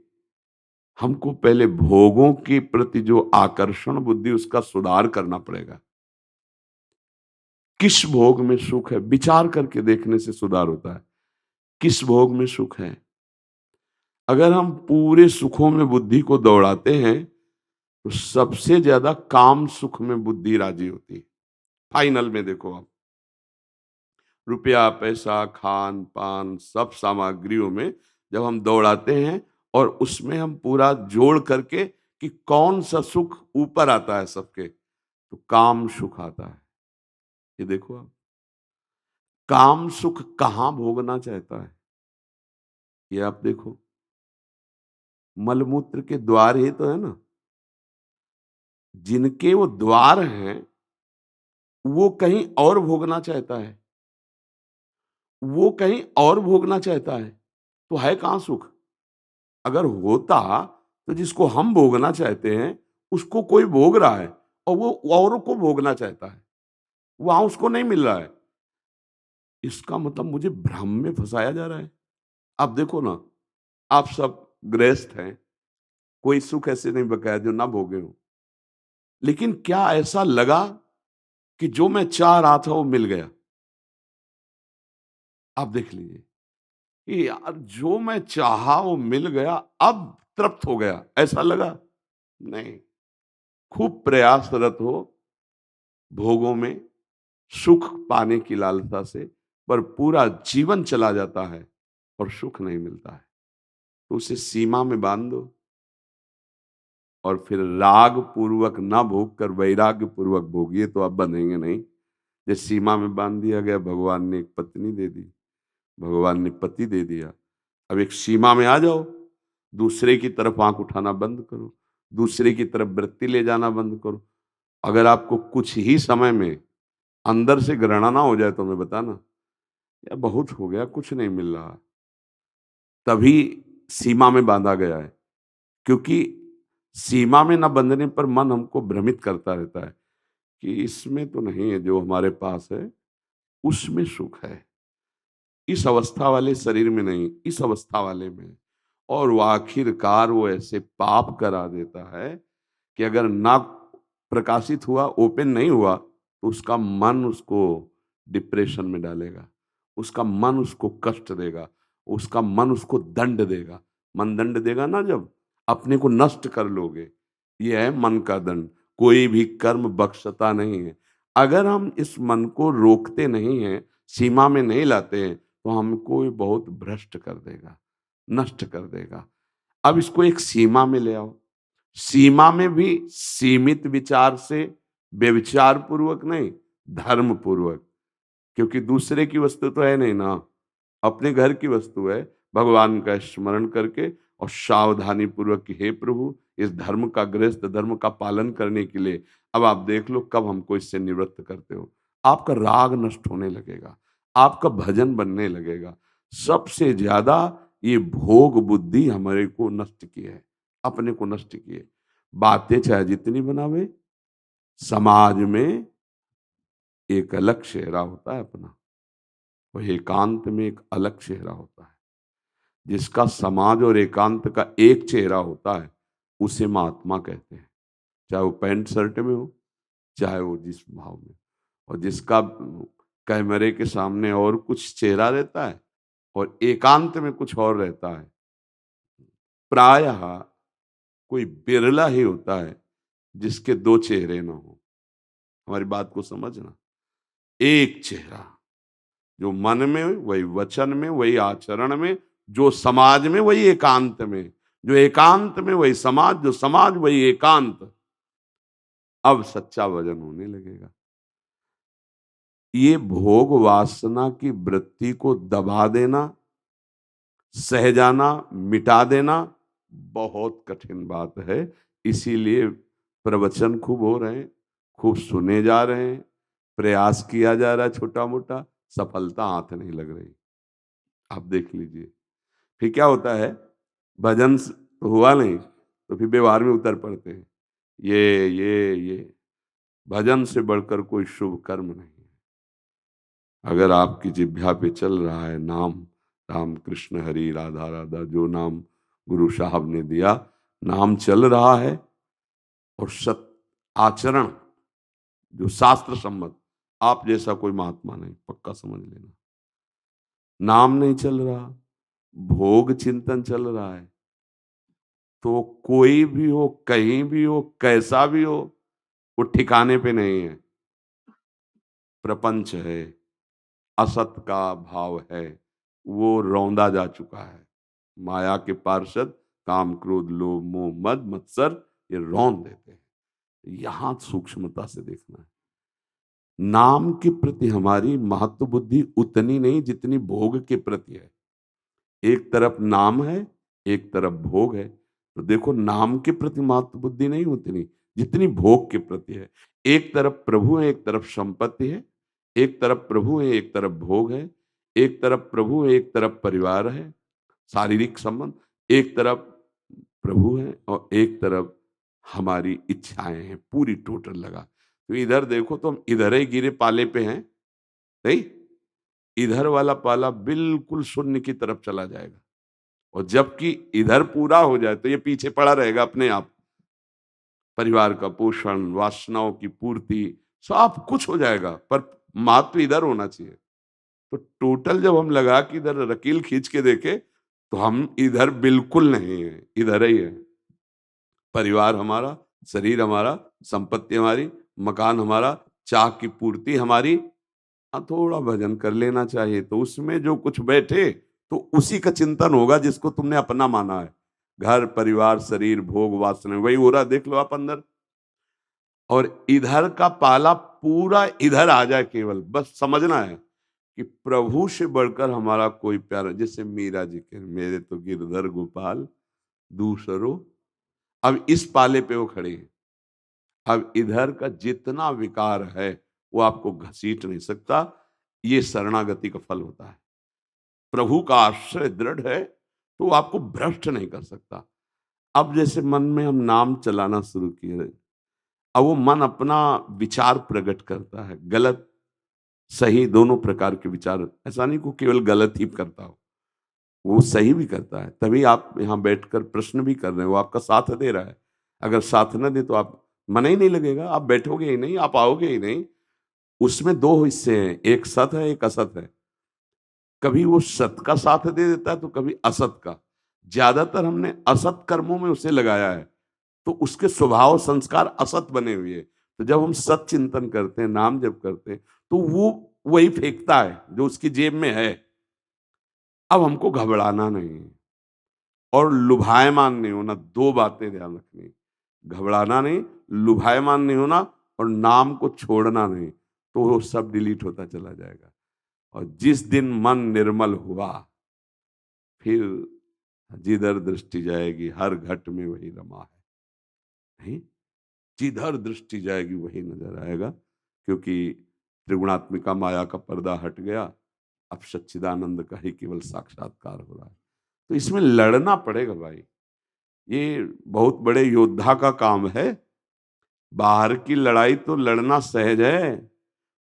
हमको पहले भोगों के प्रति जो आकर्षण बुद्धि, उसका सुधार करना पड़ेगा। किस भोग में सुख है, विचार करके देखने से सुधार होता है। किस भोग में सुख है? अगर हम पूरे सुखों में बुद्धि को दौड़ाते हैं, तो सबसे ज्यादा काम सुख में बुद्धि राजी होती है। फाइनल में देखो आप, रुपया पैसा खान पान सब सामग्रियों में जब हम दौड़ाते हैं और उसमें हम पूरा जोड़ करके कि कौन सा सुख ऊपर आता है सबके, तो काम सुख आता है। ये देखो आप, काम सुख कहां भोगना चाहता है, ये आप देखो। मलमूत्र के द्वार ही तो है ना, जिनके वो द्वार हैं वो कहीं और भोगना चाहता है, वो कहीं और भोगना चाहता है, तो है कहां सुख? अगर होता तो जिसको हम भोगना चाहते हैं उसको कोई भोग रहा है और वो औरों को भोगना चाहता है, वहां उसको नहीं मिल रहा है। इसका मतलब मुझे भ्रम में फंसाया जा रहा है। आप देखो ना, आप सब गृहस्थ हैं, कोई सुख ऐसे नहीं बकाया जो ना भोगे हो, लेकिन क्या ऐसा लगा कि जो मैं चाह रहा था वो मिल गया? आप देख लीजिए कि यार जो मैं चाहा वो मिल गया, अब तृप्त हो गया, ऐसा लगा? नहीं। खूब प्रयासरत हो भोगों में, सुख पाने की लालसा से, पर पूरा जीवन चला जाता है और सुख नहीं मिलता है, तो उसे सीमा में बांध दो और फिर राग पूर्वक ना भोग कर वैराग्य पूर्वक भोगिए, तो आप बंधेंगे नहीं। जैसे सीमा में बांध दिया गया, भगवान ने एक पत्नी दे दी, भगवान ने पति दे दिया, अब एक सीमा में आ जाओ, दूसरे की तरफ आंख उठाना बंद करो, दूसरे की तरफ वृत्ति ले जाना बंद करो। अगर आपको कुछ ही समय में अंदर से घृणा ना हो जाए तो हमें बताना, यार बहुत हो गया, कुछ नहीं मिल रहा, तभी सीमा में बांधा गया है। क्योंकि सीमा में ना बंधने पर मन हमको भ्रमित करता रहता है कि इसमें तो नहीं है, जो हमारे पास है उसमें सुख है, इस अवस्था वाले शरीर में नहीं, इस अवस्था वाले में। और वो आखिरकार वो ऐसे पाप करा देता है कि अगर ना प्रकाशित हुआ, ओपन नहीं हुआ, तो उसका मन उसको डिप्रेशन में डालेगा, उसका मन उसको कष्ट देगा, उसका मन उसको दंड देगा। मन दंड देगा ना, जब अपने को नष्ट कर लोगे, ये है मन का दंड। कोई भी कर्म बख्शता नहीं है। अगर हम इस मन को रोकते नहीं हैं, सीमा में नहीं लाते हैं, तो हमको ये बहुत भ्रष्ट कर देगा, नष्ट कर देगा। अब इसको एक सीमा में ले आओ, सीमा में भी सीमित विचार से, व्यभिचार पूर्वक नहीं, धर्म पूर्वक। क्योंकि दूसरे की वस्तु तो है नहीं ना, अपने घर की वस्तु है। भगवान का स्मरण करके और सावधानी पूर्वक कि हे प्रभु, इस धर्म का, गृहस्थ धर्म का पालन करने के लिए अब आप देख लो कब हमको इससे निवृत्त करते हो। आपका राग नष्ट होने लगेगा, आपका भजन बनने लगेगा। सबसे ज्यादा ये भोग बुद्धि हमारे को नष्ट की है, अपने को नष्ट की है। बातें चाहे जितनी बनावे, समाज में एक अलग चेहरा होता है अपना, वह एकांत में एक अलग चेहरा होता है। जिसका समाज और एकांत का एक चेहरा होता है, उसे महात्मा कहते हैं। चाहे वो पैंट शर्ट में हो, चाहे वो जिस भाव में। और जिसका कैमरे के सामने और कुछ चेहरा रहता है और एकांत में कुछ और रहता है, प्रायः कोई बिरला ही होता है जिसके दो चेहरे ना हो। हमारी बात को समझना, एक चेहरा, जो मन में वही वचन में, वही आचरण में, जो समाज में वही एकांत में, जो एकांत में वही समाज, जो समाज वही एकांत। अब सच्चा भजन होने लगेगा। ये भोग वासना की वृत्ति को दबा देना, सह जाना, मिटा देना बहुत कठिन बात है। इसीलिए प्रवचन खूब हो रहे हैं, खूब सुने जा रहे हैं, प्रयास किया जा रहा है छोटा मोटा, सफलता हाथ नहीं लग रही। आप देख लीजिए, फिर क्या होता है, भजन तो हुआ नहीं तो फिर व्यवहार में उतर पड़ते हैं। ये भजन से बढ़कर कोई शुभ कर्म नहीं है। अगर आपकी जिह्वा पे चल रहा है नाम, राम कृष्ण हरि राधा राधा, जो नाम गुरु साहब ने दिया, नाम चल रहा है और सत आचरण जो शास्त्र सम्मत, आप जैसा कोई महात्मा नहीं, पक्का समझ लेना। नाम नहीं चल रहा, भोग चिंतन चल रहा है, तो कोई भी हो, कहीं भी हो, कैसा भी हो, वो ठिकाने पे नहीं है। प्रपंच है, असत का भाव है, वो रौंदा जा चुका है। माया के पार्षद काम क्रोध लोभ मोह मद मत्सर ये रौंद देते हैं। यहां सूक्ष्मता से देखना है। नाम के प्रति हमारी महत्व बुद्धि उतनी नहीं जितनी भोग के प्रति है। एक तरफ नाम है, एक तरफ भोग है, तो देखो नाम के प्रति महत्व बुद्धि नहीं उतनी जितनी भोग के प्रति है। एक तरफ प्रभु है, एक तरफ संपत्ति है, एक तरफ प्रभु है, एक तरफ भोग है, एक तरफ प्रभु है, एक तरफ परिवार है, शारीरिक संबंध, एक तरफ प्रभु है और एक तरफ हमारी इच्छाएं हैं, पूरी टोटल लगा। तो इधर देखो तो हम इधर ही गिरे पाले पे हैं, नहीं, इधर वाला पाला बिल्कुल शून्य की तरफ चला जाएगा, और जबकि इधर पूरा हो जाए तो ये पीछे पड़ा रहेगा अपने आप। परिवार का पोषण, वासनाओं की पूर्ति, सब कुछ हो जाएगा, पर महत्व इधर होना चाहिए। तो टोटल जब हम लगा कि इधर रकील खींच के देखे तो हम इधर बिल्कुल नहीं है, इधर ही है। परिवार हमारा, शरीर हमारा, संपत्ति हमारी, मकान हमारा, चाह की पूर्ति हमारी। थोड़ा भजन कर लेना चाहिए तो उसमें जो कुछ बैठे तो उसी का चिंतन होगा जिसको तुमने अपना माना है। घर परिवार शरीर भोग वासना, वही हो रहा, देख लो आप अंदर। और इधर का पाला पूरा इधर आ जाए, केवल बस समझना है कि प्रभु से बढ़कर हमारा कोई प्यारा, जैसे मीरा जी के मेरे तो गिरधर गोपाल दूसरो, अब इस पाले पे वो खड़े हैं। अब इधर का जितना विकार है वो आपको घसीट नहीं सकता, ये शरणागति का फल होता है। प्रभु का आश्रय दृढ़ है तो वो आपको भ्रष्ट नहीं कर सकता। अब जैसे मन में हम नाम चलाना शुरू किए, अब वो मन अपना विचार प्रकट करता है, गलत सही दोनों प्रकार के विचार। ऐसा नहीं को केवल गलत ही करता हो, वो सही भी करता है। तभी आप यहाँ बैठकर प्रश्न भी कर रहे हो, वो आपका साथ दे रहा है। अगर साथ न दे तो आप मन ही नहीं लगेगा, आप बैठोगे ही नहीं, आप आओगे ही नहीं। उसमें दो हिस्से हैं, एक सत है एक असत है। कभी वो सत का साथ दे देता है तो कभी असत का। ज्यादातर हमने असत कर्मों में उसे लगाया है, तो उसके स्वभाव संस्कार असत बने हुए हैं। तो जब हम सत चिंतन करते हैं, नाम जब करते हैं, तो वो वही फेंकता है जो उसकी जेब में है। अब हमको घबराना नहीं है और लुभायमान नहीं होना, दो बातें ध्यान रखनी। घबराना नहीं, लुभायमान नहीं होना, और नाम को छोड़ना नहीं, तो वो सब डिलीट होता चला जाएगा। और जिस दिन मन निर्मल हुआ, फिर जिधर दृष्टि जाएगी हर घट में वही रमा है, नहीं, जिधर दृष्टि जाएगी वही नजर आएगा। क्योंकि त्रिगुणात्मिका माया का पर्दा हट गया, अब सच्चिदानंद का ही केवल साक्षात्कार हो रहा है। तो इसमें लड़ना पड़ेगा भाई, ये बहुत बड़े योद्धा का काम है। बाहर की लड़ाई तो लड़ना सहज है,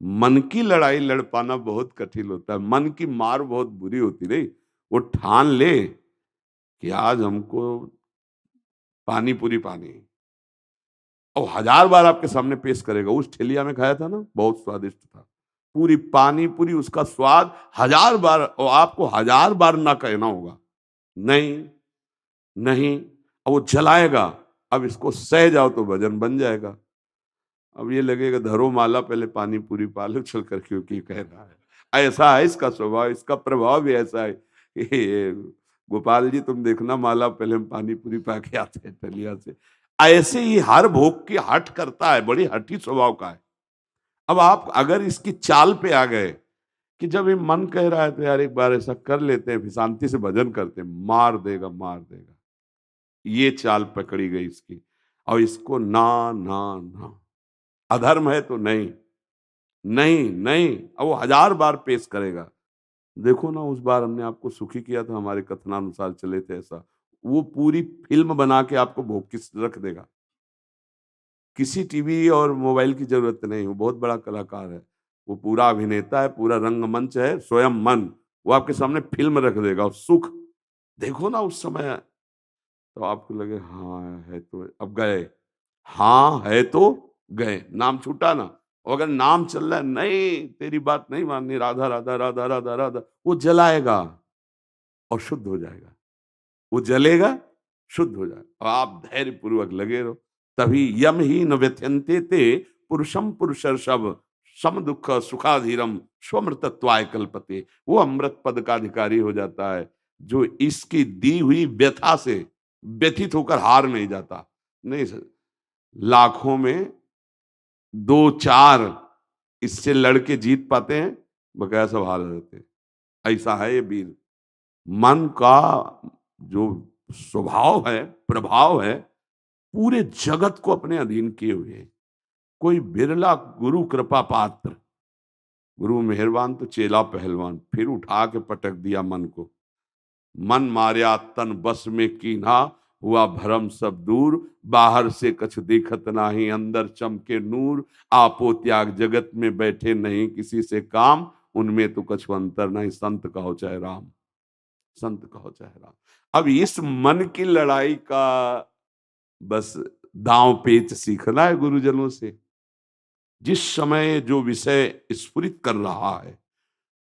मन की लड़ाई लड़ पाना बहुत कठिन होता है। मन की मार बहुत बुरी होती रही। वो ठान ले कि आज हमको पानी पूरी पानी, और 1000 बार आपके सामने पेश करेगा। उस ठेलिया में खाया था ना, बहुत स्वादिष्ट था, पूरी पानी पूरी, उसका स्वाद 1000 बार, और आपको 1000 बार ना कहना होगा नहीं नहीं, और वो जलाएगा। अब इसको सह जाओ तो भजन बन जाएगा। अब ये लगेगा धरो माला पहले पानी पूरी पालो चल कर, क्योंकि कह रहा है। ऐसा है इसका स्वभाव, इसका प्रभाव भी ऐसा है। ये गोपाल जी तुम देखना, माला पहले हम पानी पूरी पा के आते हैं टलिया से। ऐसे ही हर भोग की हट करता है, बड़ी हठी स्वभाव का है। अब आप अगर इसकी चाल पे आ गए कि जब ये मन कह रहा है तो यार एक बार ऐसा कर लेते हैं, फिर शांति से भजन करते हैं, मार देगा मार देगा। ये चाल पकड़ी गई इसकी, और इसको ना ना ना, अधर्म है तो नहीं, नहीं नहीं, अब वो 1000 बार पेश करेगा। देखो ना, उस बार हमने आपको सुखी किया था, हमारे कथनानुसार चले थे ऐसा। वो पूरी फिल्म बना के आपको भोग किस रख देगा। किसी टीवी और मोबाइल की जरूरत नहीं, वो बहुत बड़ा कलाकार है, वो पूरा अभिनेता है, पूरा रंगमंच है, स्वयं मन, वो आपके सामने फिल्म रख देगा। और सुख देखो ना उस समय, तो आपको लगे हाँ है तो अब गए, हाँ है तो गए, नाम छूटा ना। और अगर नाम चल रहा है, नहीं तेरी बात नहीं माननी, राधा राधा राधा राधा राधा, वो जलाएगा और शुद्ध हो जाएगा। वो जलेगा, शुद्ध हो जाएगा, और आप धैर्य पूर्वक लगे रहो। तभी यम ही न व्यथ्यन्ते ते पुरुषम पुरुषर्षभ सम दुख सुखाधीरम स्वमृतत्वाय कल्पते। वो अमृत पद का अधिकारी हो जाता है जो इसकी दी हुई व्यथा से व्यथित होकर हार नहीं जाता। नहीं सर, लाखों में 2-4 इससे लड़के जीत पाते हैं, बकाया सब हार रहते हैं। ऐसा है ये वीर। मन का जो स्वभाव है, प्रभाव है, पूरे जगत को अपने अधीन किए हुए है। कोई बिरला गुरु कृपा पात्र, गुरु मेहरबान तो चेला पहलवान, फिर उठा के पटक दिया मन को। मन मार्या तन बस में कीन्हा, हुआ भरम सब दूर, बाहर से कछ देखत नाही, अंदर चमके नूर। आपो त्याग जगत में बैठे नहीं किसी से काम, उनमें तो कछु अंतर नहीं, संत कहो चाहे राम, संत कहो चाहे राम। अब इस मन की लड़ाई का बस दांव पेच सीखना है गुरुजनों से। जिस समय जो विषय स्फुरित कर रहा है,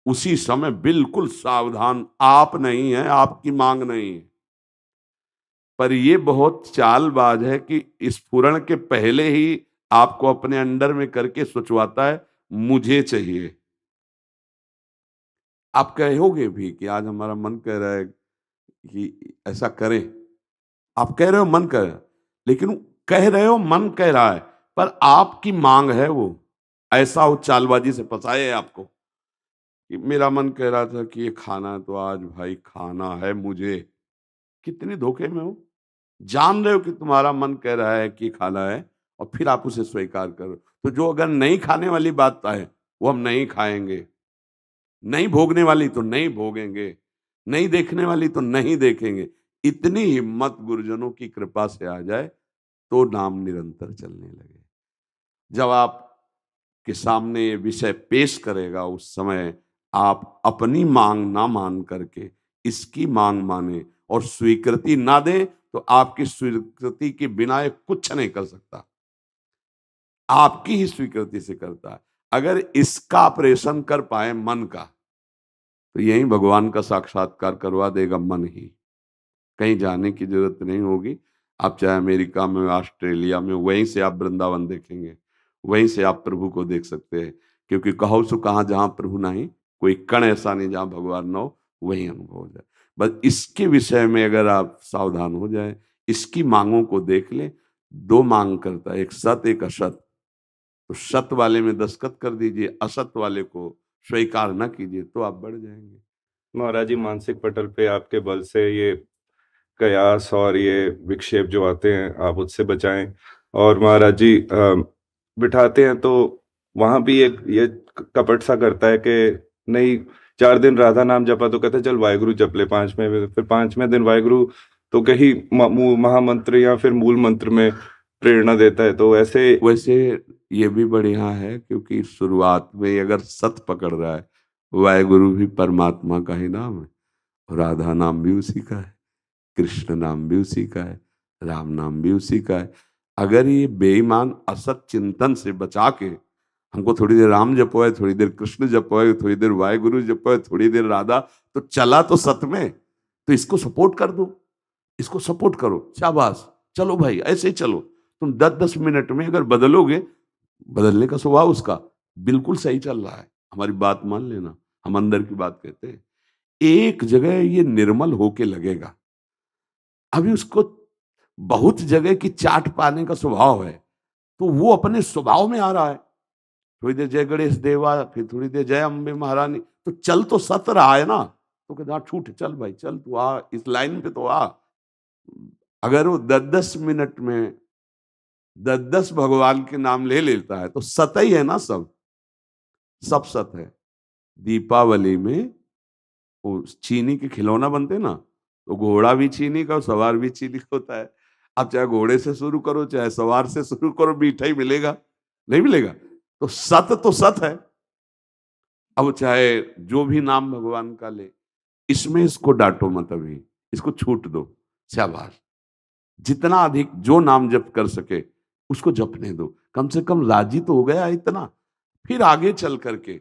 उसी समय बिल्कुल सावधान। आप नहीं है, आपकी मांग नहीं है, पर ये बहुत चालबाज है कि स्फुरण के पहले ही आपको अपने अंडर में करके सोचवाता है मुझे चाहिए। आप कहोगे भी कि आज हमारा मन कह रहा है कि ऐसा करें, आप कह रहे हो मन कर, लेकिन कह रहे हो मन कह रहा है, पर आपकी मांग है वो। ऐसा वो चालबाजी से फंसाए आपको कि मेरा मन कह रहा था कि ये खाना तो आज भाई खाना है मुझे। कितने धोखे में हो, जान रहे हो कि तुम्हारा मन कह रहा है कि खाना है, और फिर आप उसे स्वीकार करो। तो जो अगर नहीं खाने वाली बात है वो हम नहीं खाएंगे, नहीं भोगने वाली तो नहीं भोगेंगे, नहीं देखने वाली तो नहीं देखेंगे। इतनी हिम्मत गुरुजनों की कृपा से आ जाए तो नाम निरंतर चलने लगे। जब आप के सामने ये विषय पेश करेगा, उस समय आप अपनी मांग ना मान करके इसकी मांग माने और स्वीकृति ना दे, तो आपकी स्वीकृति के बिना ये कुछ नहीं कर सकता, आपकी ही स्वीकृति से करता है। अगर इसका ऑपरेशन कर पाए मन का, तो यही भगवान का साक्षात्कार करवा देगा मन ही। कहीं जाने की जरूरत नहीं होगी। आप चाहे अमेरिका में, ऑस्ट्रेलिया में, वहीं से आप वृंदावन देखेंगे, वहीं से आप प्रभु को देख सकते हैं। क्योंकि कहो सो कहाँ जहाँ प्रभु नहीं, कोई कण ऐसा नहीं जहाँ भगवान न हो, वहीं अनुभव हो जाए। बस इसके विषय में अगर आप सावधान हो जाए, इसकी मांगों को देख ले। 2 मांग करता है, एक सत एक असत। तो सत वाले में दस्तखत कर दीजिए, असत वाले को स्वीकार न कीजिए, तो आप बढ़ जाएंगे। महाराज जी, मानसिक पटल पे आपके बल से ये कयास और ये विक्षेप जो आते हैं, आप उससे बचाएं। और महाराज जी बिठाते हैं तो वहां भी एक ये कपट सा करता है कि नहीं, 4 दिन राधा नाम जपा तो कहते चल वाहेगुरु जप ले 5वें में, फिर 5वें दिन वाहेगुरु तो कहीं महामंत्र या फिर मूल मंत्र में प्रेरणा देता है। तो ऐसे वैसे ये भी बढ़िया है, क्योंकि शुरुआत में अगर सत पकड़ रहा है, वाहेगुरु भी परमात्मा का ही नाम है, राधा नाम भी उसी का है, कृष्ण नाम भी उसी का है, राम नाम भी उसी का है। अगर ये बेईमान असत चिंतन से बचा के हमको थोड़ी देर राम जपो है, थोड़ी देर कृष्ण जपो है, थोड़ी देर वाहेगुरु जपो है, थोड़ी देर राधा, तो चला तो सत में। तो इसको सपोर्ट कर दो, इसको सपोर्ट करो, शाबाश, चलो भाई ऐसे ही चलो। तुम 10-10 मिनट में अगर बदलोगे, बदलने का स्वभाव उसका, बिल्कुल सही चल रहा है, हमारी बात मान लेना, हम अंदर की बात कहते हैं। एक जगह ये निर्मल होके लगेगा, अभी उसको बहुत जगह की चाट पाने का स्वभाव है, तो वो अपने स्वभाव में आ रहा है। थोड़ी देर जय गणेश देवा, फिर थोड़ी देर जय अम्बे महारानी, तो चल तो सत रहा है ना। तो कहता छूट, चल भाई चल, तू आ इस लाइन पे तो आ। अगर वो 10-10 मिनट में 10-10 भगवान के नाम ले लेता है तो सत ही है ना सब। सब सत है। दीपावली में वो चीनी के खिलौना बनते ना, तो घोड़ा भी चीनी का और सवार भी चीनी का होता है। आप चाहे घोड़े से शुरू करो चाहे सवार से शुरू करो, मीठा ही मिलेगा, नहीं मिलेगा? तो सत है। अब चाहे जो भी नाम भगवान का ले, इसमें इसको डांटो मत, अभी इसको छूट दो, शाबाश। जितना अधिक जो नाम जप कर सके उसको जपने दो, कम से कम राजी तो हो गया इतना। फिर आगे चल करके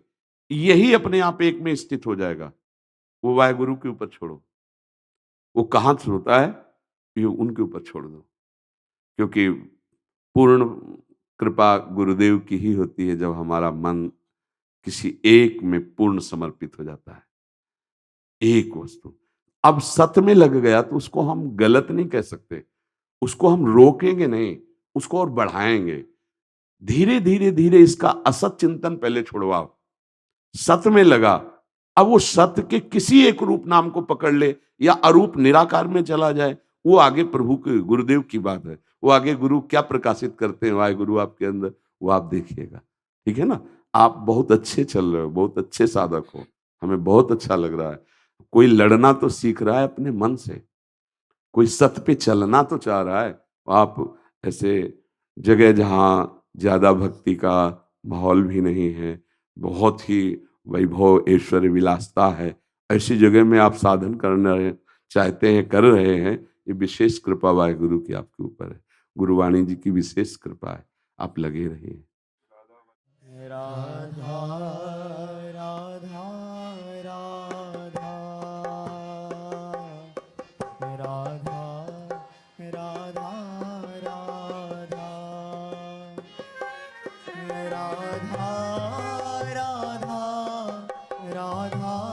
यही अपने आप एक में स्थित हो जाएगा। वो वाहेगुरु के ऊपर छोड़ो, वो कहाँ से होता है ये उनके ऊपर छोड़ दो, क्योंकि पूर्ण कृपा गुरुदेव की ही होती है जब हमारा मन किसी एक में पूर्ण समर्पित हो जाता है, एक वस्तु। अब सत्य में लग गया तो उसको हम गलत नहीं कह सकते, उसको हम रोकेंगे नहीं, उसको और बढ़ाएंगे। धीरे धीरे धीरे इसका असत चिंतन पहले छुड़वाओ, सत्य में लगा, अब वो सत्य के किसी एक रूप नाम को पकड़ ले या अरूप निराकार में चला जाए, वो आगे प्रभु के गुरुदेव की बात है। वो आगे गुरु क्या प्रकाशित करते हैं वाहेगुरु आपके अंदर, वो आप देखिएगा। ठीक है ना? आप बहुत अच्छे चल रहे हो, बहुत अच्छे साधक हो, हमें बहुत अच्छा लग रहा है। कोई लड़ना तो सीख रहा है अपने मन से, कोई सत्य पे चलना तो चाह रहा है। आप ऐसे जगह जहाँ ज्यादा भक्ति का माहौल भी नहीं है, बहुत ही वैभव ऐश्वर्य विलासता है, ऐसी जगह में आप साधन करना चाहते हैं, कर रहे हैं, ये विशेष कृपा वाहेगुरु की आपके ऊपर है। गुरुवाणी जी की विशेष कृपा है, आप लगे रहिए। राधा राधा राधा राधा राधा राधा राधा राधा राधा राधा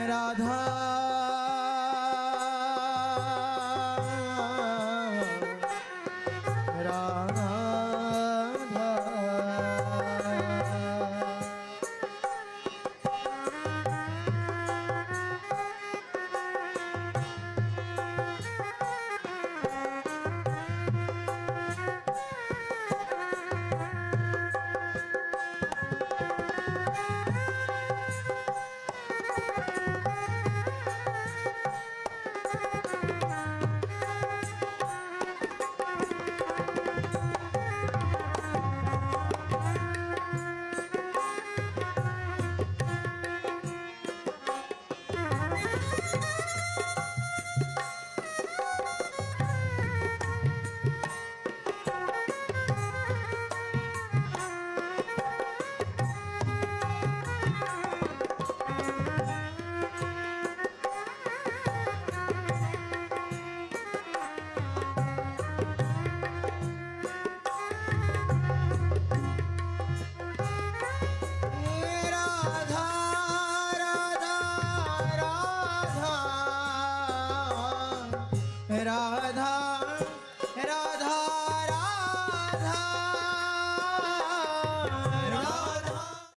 राधा राधा